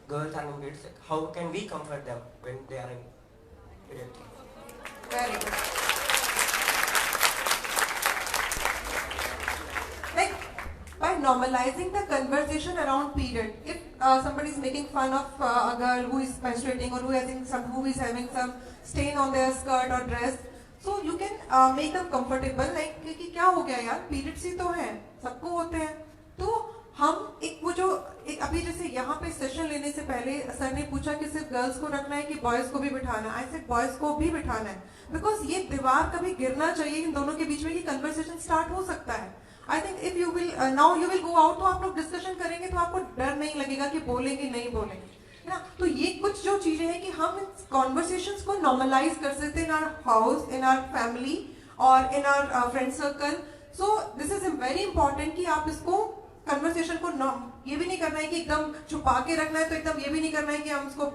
girls are in periods? Like, how can we comfort them when they are in period? Very good. Like by normalizing the conversation around period, if somebody is making fun of a girl who is menstruating or who is having some stain on their skirt or dress, so you can make them comfortable. Like कि क्या हो गया यार, periods ही तो हैं, सबको होते हैं. तो हम एक वो जो एक अभी जैसे यहाँ पे सेशन लेने से पहले सर ने पूछा कि सिर्फ गर्ल्स को रखना है कि बॉयज को भी बिठाना है. आई सेड बॉयज को भी बिठाना है, बिकॉज ये दीवार कभी गिरना चाहिए इन दोनों के बीच में कि कन्वर्सेशन स्टार्ट हो सकता है. I think if you will now you will go out तो आप लोग डिस्कशन करेंगे तो आपको डर नहीं लगेगा कि बोलेंगे नहीं बोलेंगे, है ना. तो ये कुछ जो चीजें हैं कि हम इन कॉन्वर्सेशंस को नॉर्मलाइज कर सकते हैं in our house, in our family और in our friend circle. So this is very important कि आप इसको कन्वर्सेशन को ये भी नहीं करना है कि एकदम छुपा के रखना है, तो एकदम ये भी नहीं करना है कि हम उसको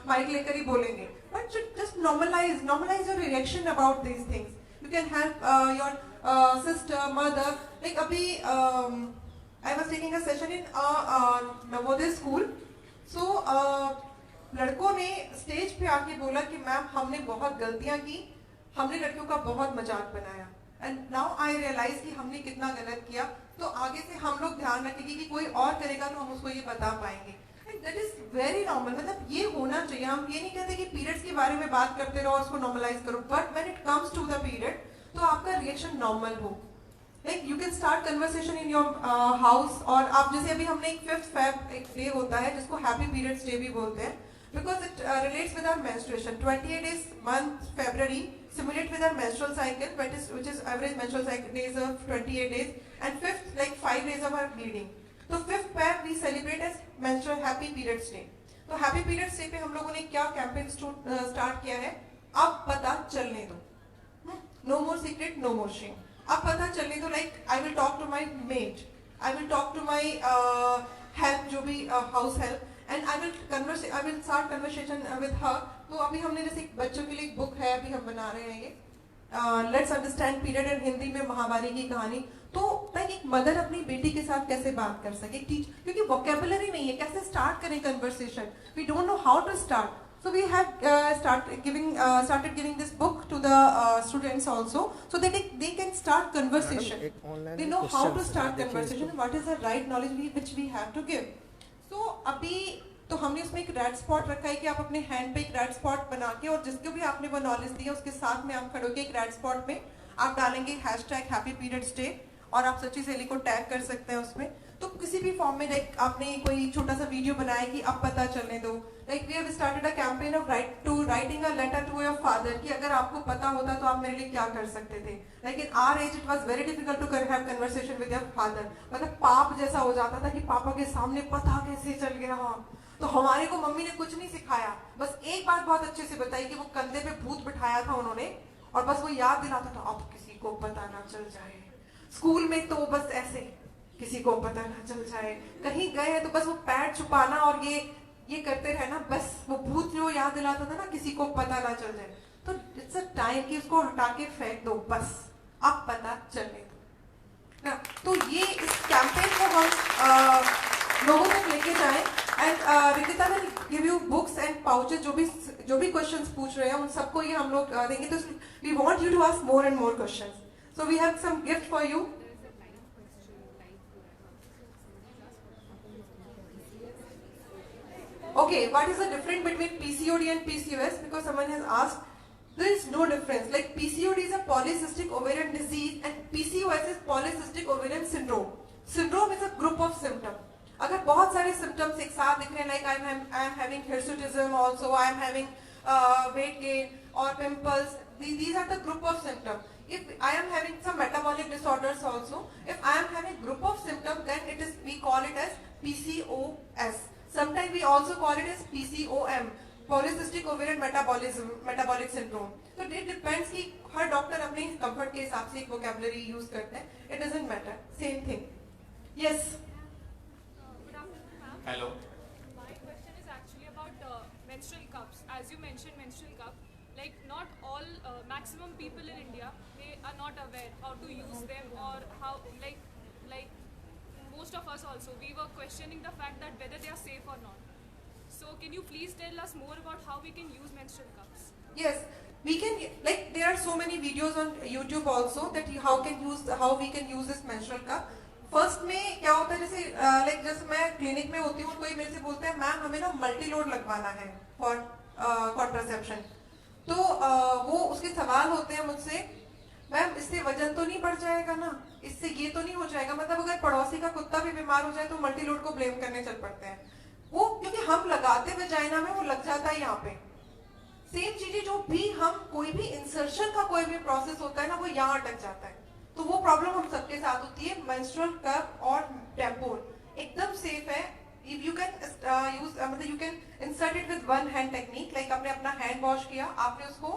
माइक लेकर ही बोलेंगे. But just normalise your reaction about these things. You can help your sister, mother. Like अभी I was taking a session in Navodaya school. So लड़कों ने स्टेज पे आके बोला कि मैम हमने बहुत गलतियां की, हमने लड़कियों का बहुत मजाक बनाया, एंड नाउ आई रियलाइज कि हमने कितना गलत किया. तो आगे से हम लोग ध्यान रखेंगे कि कोई और करेगा तो हम उसको ये बता पाएंगे. And that is very normal. मतलब ये होना चाहिए. हम ये नहीं कहते कि पीरियड्स के बारे में बात करते रहो और उसको नॉर्मलाइज करो, but when it comes to the period तो आपका रिएक्शन नॉर्मल हो. Like you can start conversation in your house. और आप जैसे अभी हमने एक 5th Feb एक डे होता है जिसको हैप्पी पीरियड्स डे भी बोलते हैं, because it relates with our menstruation. 28 days month February simulate with our menstrual cycle, which is average menstrual cycle days of 28 days, and 5th like 5 days of our bleeding. तो 5th Feb we celebrate as menstrual happy periods day. तो happy periods day पे हम लोगों ने क्या campaign start किया है, अब पता चलने दो. No more secret, no more shame. अब पता चलने दो. Like I will talk to my maid, I will talk to my help, जो भी house help, and I will start conversation with her. तो अभी हमने जैसे बच्चों के लिए एक बुक है अभी हम बना रहे हैं, ये let's understand period in Hindi में महावारी की कहानी. तो लाइक एक मदर अपनी बेटी के साथ कैसे बात कर सके, क्योंकि वोकेबुलरी नहीं है, कैसे स्टार्ट करें conversation, we don't know how to start. So we have started giving this book to the students also, so that they can start conversation. They know how to start conversation. What is the right knowledge which we have to give. So अभी तो हमने उसमें एक red spot रखा है कि आप अपने हैंड पे एक रेड स्पॉट बना के, और जिसको भी आपने वो नॉलेज दी है उसके साथ में आप खड़े होकर एक रेड स्पॉट में आप डालेंगे #HappyPeriodsDay, और आप सच्ची सहेली को टैग कर सकते हैं उसमें. तो किसी भी फॉर्म में लाइक आपने कोई छोटा सा वीडियो बनाया कि अब पता चलने दो. Like we have started a campaign of writing a letter to your father, कि अगर आपको पता होता तो आप मेरे लिए क्या कर सकते थे. Like in our age it was very difficult to have conversation with your father. मतलब पाप जैसा हो जाता था कि पापा के सामने पता कैसे चल गया. तो हमारे को मम्मी ने कुछ नहीं सिखाया, बस एक बात बहुत अच्छे से बताई कि वो कंधे पे भूत बिठाया था उन्होंने, और बस वो याद दिलाता था अब किसी को पता ना चल जाए. स्कूल में तो बस ऐसे किसी को पता ना चल जाए, कहीं गए हैं तो बस वो पैर छुपाना और ये करते रहना, बस वो भूत जो याद दिलाता था ना किसी को पता ना चल जाए. तो इट्स अ टाइम कि उसको हटा के फेंक दो, बस अब पता चलने दो. ना, तो ये इस कैंपेन को हम लोगों तक लेके जाएं and Rikita will give you books and pouches, जो भी क्वेश्चंस पूछ रहे हैं उन सबको ये हम लोग देंगे. तो we want you to ask more and more questions. So we have some gift for you. Okay, what is the difference between PCOD and PCOS? Because someone has asked. There is no difference. Like PCOD is a polycystic ovarian disease and PCOS is polycystic ovarian syndrome. Syndrome is a group of symptoms. अगर बहुत सारे symptoms एक साथ दिख रहे हैं, like I am having hirsutism also, I am having weight gain or pimples. These are the group of symptoms. If I am having some metabolic disorders also, if I am having group of symptoms, then we call it as PCOS. Sometimes we also call it as PCOM, polycystic ovarian metabolic syndrome. So it depends कि हर doctor अपने comfort के हिसाब से एक vocabulary use करते हैं. It doesn't matter. Same thing. Yes. Good afternoon, ma'am. Hello. My question is actually about menstrual cups. As you mentioned, menstrual cup. Like not all maximum people in India, they are not aware how to use them or how like most of us also we were questioning the fact that whether they are safe or not. So can you please tell us more about how we can use menstrual cups? Yes, we can, like there are so many videos on YouTube also that how we can use this menstrual cup. First में क्या होता है, जैसे like जैसे मैं clinic में होती हूँ, कोई मेरे से बोलता है मैम हमें ना मल्टी लोड लगवाना है for contraception. तो वो उसके सवाल होते हैं मुझसे, मैम इससे वजन तो नहीं बढ़ जाएगा ना, इससे ये तो नहीं हो जाएगा. मतलब अगर पड़ोसी का कुत्ता भी बीमार हो जाए तो मल्टी लोड को ब्लेम करने चल पड़ते हैं. वो क्योंकि हम लगाते वजाइना में वो लग जाता है यहाँ पे. सेम चीजें जो भी हम कोई भी इंसर्शन का कोई भी प्रोसेस होता है ना, वो यहाँ अटक जाता है. तो वो प्रॉब्लम हम सबके साथ होती है. मेंस्ट्रुअल कप और टैम्पून एकदम सेफ है. If you can मतलब you can insert it with one hand technique, like आपने अपना हैंड वॉश किया, आपने उसको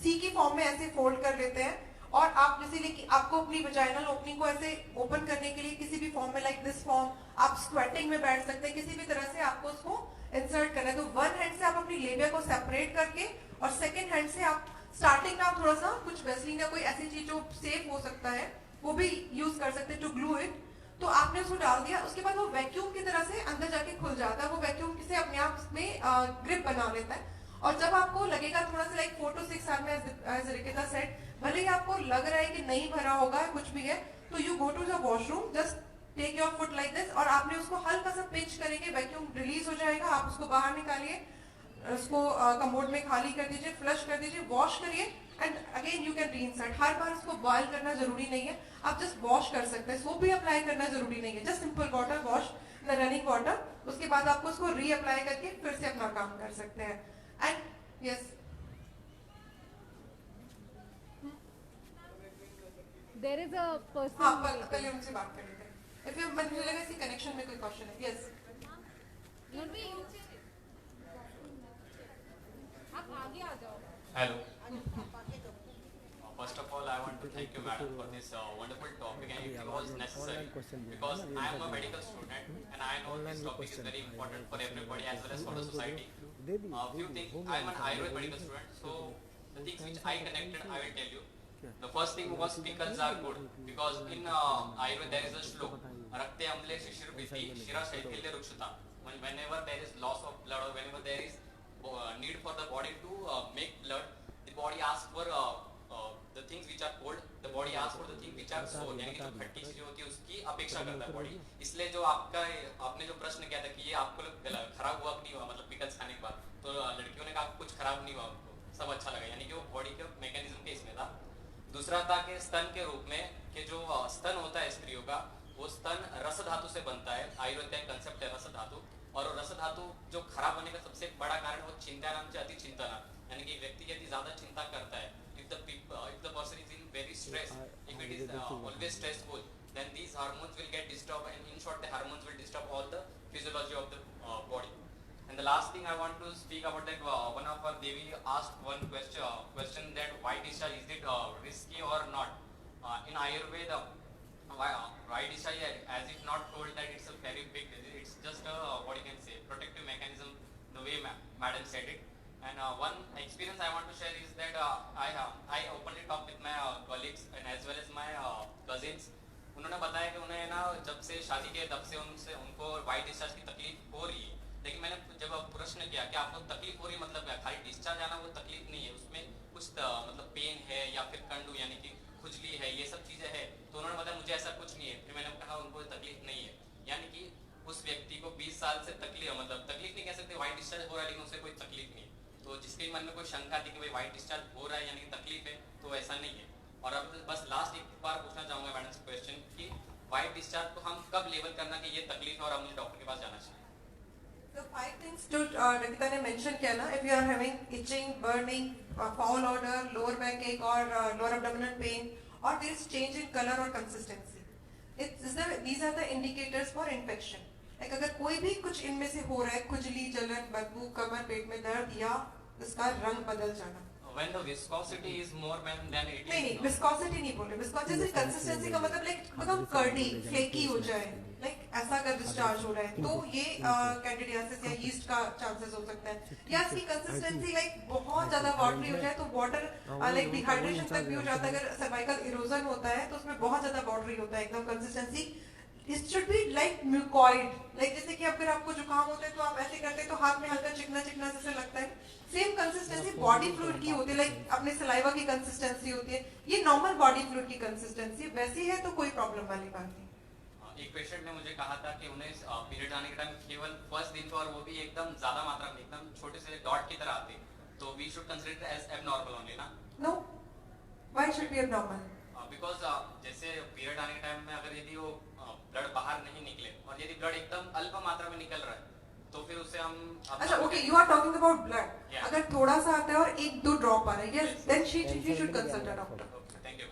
सी की फॉर्म में ऐसे फोल्ड कर लेते हैं और आप जैसे आपको अपनी वजाइनल ओपनिंग को ऐसे ओपन करने के लिए किसी भी फॉर्म में, लाइक दिस फॉर्म, आप स्क्वेटिंग में बैठ सकते हैं, किसी भी तरह से आपको उसको इंसर्ट करना है. तो वन हैंड से आप अपनी लेबिया को सेपरेट करके और सेकेंड हैंड से आप स्टार्टिंग में आप थोड़ा सा कुछ वेस्लिन या कोई ऐसी चीज जो सेफ हो सकता है वो भी यूज कर सकते हैं टू ग्लू इट. तो आपने उसको डाल दिया, उसके बाद वो वैक्यूम की तरह से अंदर जाके खुल जाता है. वो वैक्यूम से अपने आप में ग्रिप बना लेता है. और जब आपको लगेगा थोड़ा सा लाइक 4 to 6 आवर में, एज रिकिता सेड, भले ही आपको लग रहा है कि नहीं भरा होगा कुछ भी है, तो you go to the washroom, just take your foot like this और आपने उसको हल्का सा पिंच करेंगे, वैक्यूम रिलीज हो जाएगा. आप उसको बाहर निकालिए, उसको कमोड में खाली कर दीजिए, फ्लश कर दीजिए, वॉश करिए एंड अगेन यू कैन रीइंसर्ट. हर बार उसको बॉयल करना जरूरी नहीं है, आप जस्ट वॉश कर सकते हैं. सोप भी अप्लाई करना जरूरी नहीं है, just simple water wash the running water. उसके बाद आपको उसको रीअप्लाई करके फिर से अपना काम कर सकते हैं. And yes, There is a person. हाँ पहले उनसे बात कर लेते हैं. इफ यू मुझे लगा इसी कनेक्शन में कोई क्वेश्चन है. यस, आप आगे आ जाओ. Hello. First of all, I want to thank you, madam, for this wonderful topic, and it was necessary because I am a medical student and I know this topic is very important for everybody as well as for the society. Few things. I am an Ayurveda medical student, so the things which I connected, I will tell you. The first thing was pickles are good because in Ayurveda there is a slok. Rakte amle shishir biti shira shaithilya rukshata. Whenever there is loss of blood or whenever there is need for the body to make blood, the body asks for the things which are cold, the body asks for the things which are sour. यानी कि जो खट्टी चीजें होती है उसकी अपेक्षा करता है बॉडी. इसलिए जो आपने जो प्रश्न किया था कि ये आपको खराब हुआ नहीं हुआ, मतलब पिकल्स खाने के बाद, तो लड़कियों ने कहा कुछ खराब नहीं हुआ, सब अच्छा लगा, यानी कि वो बॉडी के मैकेनिज्म के इसमें था. दूसरा था कि स्तन के रूप में कि जो स्तन होता है स्त्रियों का, वो स्तन रस धातु से बनता है. आयुर्वेद का कंसेप्ट है रस धातु, और रस धातु जो खराब होने का सबसे बड़ा कारण वो चिंता नाम से अति चिंतना, यानी कि व्यक्ति यदि ज्यादा चिंता करता है, if the person is in very stress, if it is always stressful, then these hormones will get disturbed, and in short the hormones will disturb all the physiology of the body. And the last thing I want to speak about that one of our Devi asked one question that white discharge, is it risky or not? In Ayurveda, white discharge, as if not told that it's a very big, it's just a what you can say protective mechanism, the way madam said it. And one experience I want to share is that I openly talk with my colleagues and as well as my cousins उन्होंने बताया कि उन्हें ना जब से शादी के तब से उनको वाइट डिस्चार्ज की तकलीफ हो रही है। लेकिन मैंने जब प्रश्न किया कि आपको तकलीफ हो रही मतलब क्या, खाली डिस्चार्ज आना वो तकलीफ नहीं है, उसमें कुछ मतलब पेन है या फिर कंडू यानी कि खुजली है, ये सब चीज़ें है। तो उन्होंने बताया मुझे ऐसा कुछ नहीं है। फिर मैंने कहा उनको तकलीफ नहीं है, यानी कि उस व्यक्ति को 20 साल से तकलीफ तकलीफ नहीं कह सकते, वाइट डिस्चार्ज हो रहा है लेकिन उसे कोई तकलीफ नहीं है। तो जिसके मन में कोई शंका थी कि भाई वाइट डिस्चार्ज हो रहा है यानी कि तकलीफ है, तो ऐसा नहीं है। और अब बस लास्ट एक बार पूछना चाहूँगा मैडम से क्वेश्चन कि वाइट डिस्चार्ज को हम कब लेबल करना कि ये तकलीफ है और अब मुझे डॉक्टर के पास जाना चाहिए? The 5 things to Rakita ने mention किया ना, if you are having itching, burning, foul odor, lower backache or lower abdominal pain, or there is change in color or consistency, these are the indicators for infection. Like अगर कोई भी कुछ इनमें से हो रहा है, खुजली, जलन, बदबू, कमर, पेट में दर्द या इसका रंग बदल जाना। When the viscosity is more than it is नहीं, viscosity नहीं बोल रहे, viscosity consistency का मतलब like become curdy, flaky हो जाए, like ऐसा अगर discharge हो रहा है, तो ये candidiasis या yeast का chances हो सकता है। या इसकी consistency like बहुत ज़्यादा watery हो जाए, तो water like dehydration तक भी हो जाता है। अगर cervical erosion होता है, तो उसमें बहुत ज़्यादा watery होता है, एकदम consistency It should be like mucoid, like जैसे कि अगर आपको जुकाम होता है तो आप ऐसे करते हैं तो हाथ में हल्का चिकना चिकना जैसे लगता है। सेम कंसिस्टेंसी बॉडी फ्लूइड की होती है, लाइक अपने सलाइवा की कंसिस्टेंसी होती है, ये नॉर्मल बॉडी फ्लूइड की कंसिस्टेंसी वैसी है, तो कोई प्रॉब्लम वाली बात नहीं। एक पेशेंट ने मुझे कहा था कि उन्हें पीरियड आने के टाइम केवल फर्स्ट दिन पर, और वो भी एकदम ज्यादा मात्रा में, एकदम छोटे से डॉट की तरह आते, तो we should consider it as abnormal only ना? No, why should be abnormal? Because जैसे पीरियड आने के टाइम में अगर यदि वो ब्लड बाहर नहीं निकले और यदि ब्लड एकदम अल्प मात्रा में निकल रहा है, तो फिर उसे हम अच्छा, okay, you are talking about blood. अगर थोड़ा सा आता है और 1-2 ड्रॉप आ रहा है, yes, then she should consult a doctor. Thank you.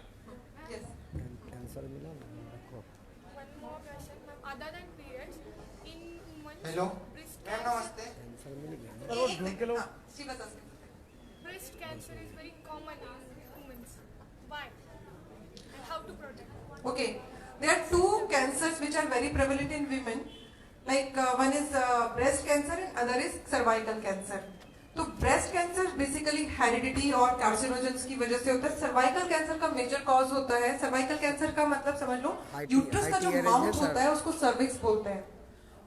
Yes. Cancer मिला ना। One more question, ma'am. Other than periods, in women, hello breast ma'am, cancer, नमस्ते। कैंसर मिल गया। वो ढूंढ के लो। She was asking. breast cancer is very common in women. Why? And how to protect? Okay, there are 2 cancers which are very prevalent in women. Like one is breast cancer and other is cervical cancer. तो breast cancer basically heredity और carcinogens की वजह से होता है। cervical cancer का major cause होता है, cervical cancer का मतलब समझ लो, uterus का जो mouth होता है उसको cervix बोलते हैं।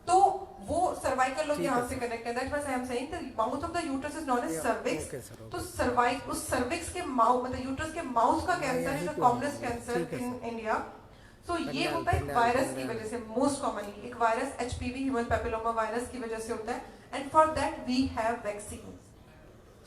तो वो cervical लोग यहाँ से connect है। That's why I am saying the mouth of the uterus is known as cervix. तो cervix, उस cervix के mouth मतलब uterus के mouth का cancer is the commonest cancer in India. तो ये होता है वायरस की वजह से, मोस्ट कॉमनली एक virus HPV human papilloma virus की वजह से होता है, and for that we have vaccine.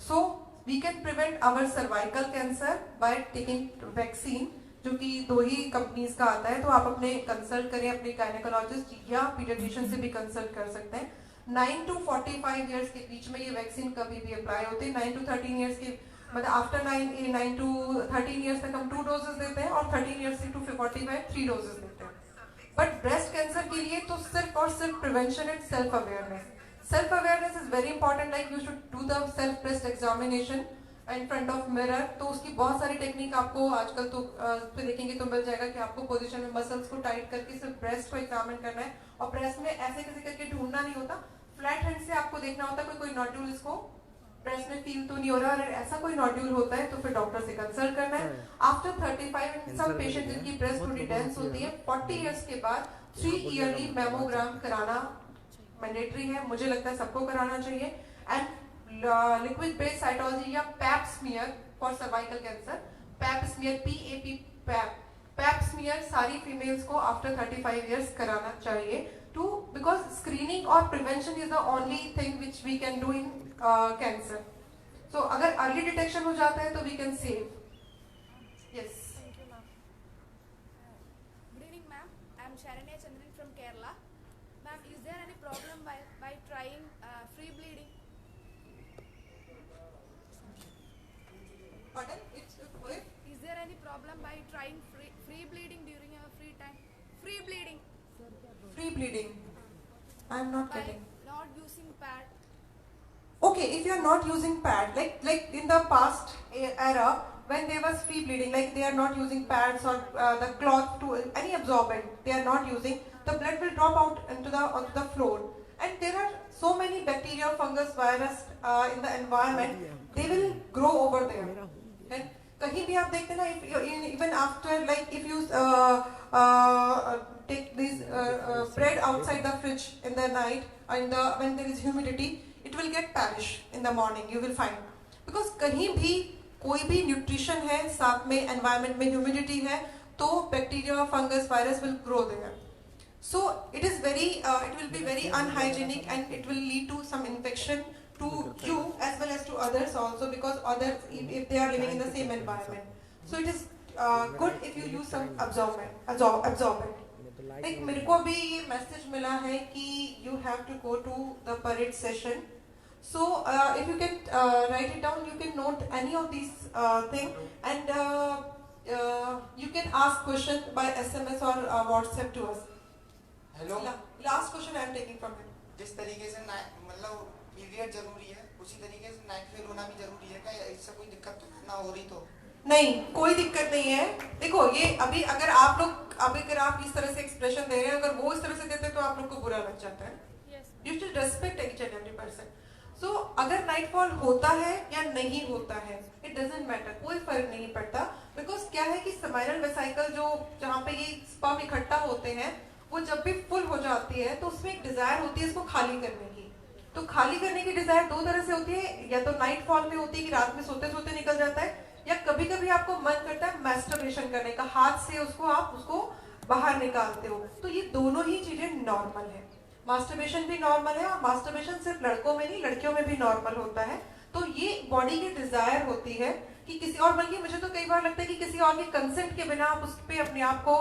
So we can prevent our cervical cancer by taking vaccine, जो कि 2 ही कंपनीज का आता है। तो आप अपने कंसल्ट करें अपने गायनेकोलॉजिस्ट या पीडियाट्रिशियन से भी कंसल्ट कर सकते हैं। 9 to 45 ईयर्स के बीच में ये वैक्सीन कभी भी अप्लाई होते हैं। 9 to 13 ईयर्स के मतलब आफ्टर 9 to 13 ईयर्स तक हम 2 डोजेस देते हैं, और 13 ईयर्स से टू 45 3 डोजेस देते हैं। बट ब्रेस्ट कैंसर के लिए तो सिर्फ और सिर्फ prevention and self awareness. Self awareness is very important, like you should do the self breast examination in front of mirror. तो उसकी बहुत सारी टेक्निक आपको आजकल तो पे देखेंगे तो मिल जाएगा कि आपको पोजीशन में मसल्स को टाइट करके सिर्फ ब्रेस्ट को एग्जामिन करना है, और ब्रेस्ट में ऐसे कैसे करके ढूंढना नहीं होता, फ्लैट हैंड से आपको देखना होता है कोई नोड्यूल इसको ब्रेस्ट में फील तो नहीं हो रहा। अगर ऐसा कोई नोड्यूल होता है तो फिर डॉक्टर से कंसल्ट करना है। आफ्टर 35 इन सम पेशेंट जिनकी ब्रेस्ट थोड़ी डेंस होती है, 40 इयर्स के बाद 3 ईयरली मैमोग्राम कराना मैंडेटरी है, मुझे लगता है सबको कराना चाहिए। एंड लिक्विड बेस्ड साइटोलॉजी या pap smear for cervical cancer, pap smear PAP pap smear सारी फीमेल्स को आफ्टर 35 इयर्स कराना चाहिए, टू बिकॉज स्क्रीनिंग और prevention is the only thing which we can do in cancer. So अगर early detection हो जाता है तो we can save. Yes. Thank you, ma'am. Good evening, ma'am. I am Sharanya Chandran from Kerala. Ma'am, is there any problem by trying free bleeding? Pardon? Is there any problem by trying free bleeding during your free time? Free bleeding. Free bleeding. I am not By getting. not using pad. Okay, if you are not using pad, like in the past era when there was free bleeding, like they are not using pads or the cloth to any absorbent, they are not using, the blood will drop out onto the floor, and there are so many bacteria, fungus, virus in the environment, they will grow over there. And कहीं भी आप देखते हैं ना, even after like if you take this bread outside the fridge in the night and when there is humidity, it will get perish in the morning, you will find, because कहीं भी कोई भी न्यूट्रिशन है, साथ में environment में humidity है, तो bacteria, fungus, virus will grow there. So it is very it will be very unhygienic and it will lead to some infection to you as well as to others also, because others if they are living in the same environment. So it is good if you use some absorbent. Like मेरे को अभी ये message मिला है कि you have to go to the parade session. So if you can write it down, you can note any of these things, and you can ask question by SMS or WhatsApp to us. Hello, Last question I am taking from him. जिस तरीके से मतलब period जरूरी है, उसी तरीके से night fail होना भी जरूरी है क्या? इससे कोई दिक्कत ना हो रही तो? नहीं, कोई दिक्कत नहीं है. देखो ये अभी अगर आप इस तरह से एक्सप्रेशन दे रहे हैं, अगर वो इस तरह से देते हैं तो आप लोग को बुरा लग जाता है. You should respect each and every person. So अगर नाइटफॉल होता है या नहीं होता है, it doesn't matter, कोई फर्क नहीं पड़ता, because क्या है कि स्पाइरल वेसिकल जो जहाँ पे ये स्पर्म इकट्ठा होते हैं, वो जब भी फुल हो जाती है तो उसमें एक डिजायर होती है इसको खाली करने की. तो खाली करने की डिजायर दो तरह से होती है, या तो नाइटफॉल में होती है कि रात में सोते सोते निकल जाता है, या कभी कभी आपको मन करता है मैस्टरबेशन करने का, हाथ से आप उसको बाहर निकालते हो. तो ये दोनों ही चीजें नॉर्मल है. मास्टरबेशन भी नॉर्मल है, और मास्टरबेशन सिर्फ लड़कों में नहीं, लड़कियों में भी नॉर्मल होता है. तो ये बॉडी की डिजायर होती है कि किसी और, बल्कि मुझे तो कई बार लगता है कि किसी और के कंसेंट के बिना आप उस पे अपने आप को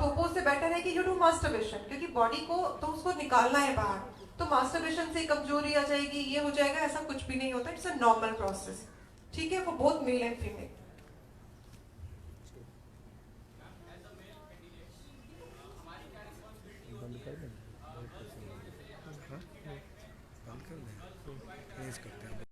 थोपो से बेटर है कि यू डू मास्टरबेशन, क्योंकि बॉडी को तो उसको निकालना है बाहर. तो मास्टरबेशन से कमजोरी आ जाएगी, ये हो जाएगा, ऐसा कुछ भी नहीं होता. It's a normal process. ठीक है, for both male and female. बंद कर दें, बंद कर दें, करते हैं.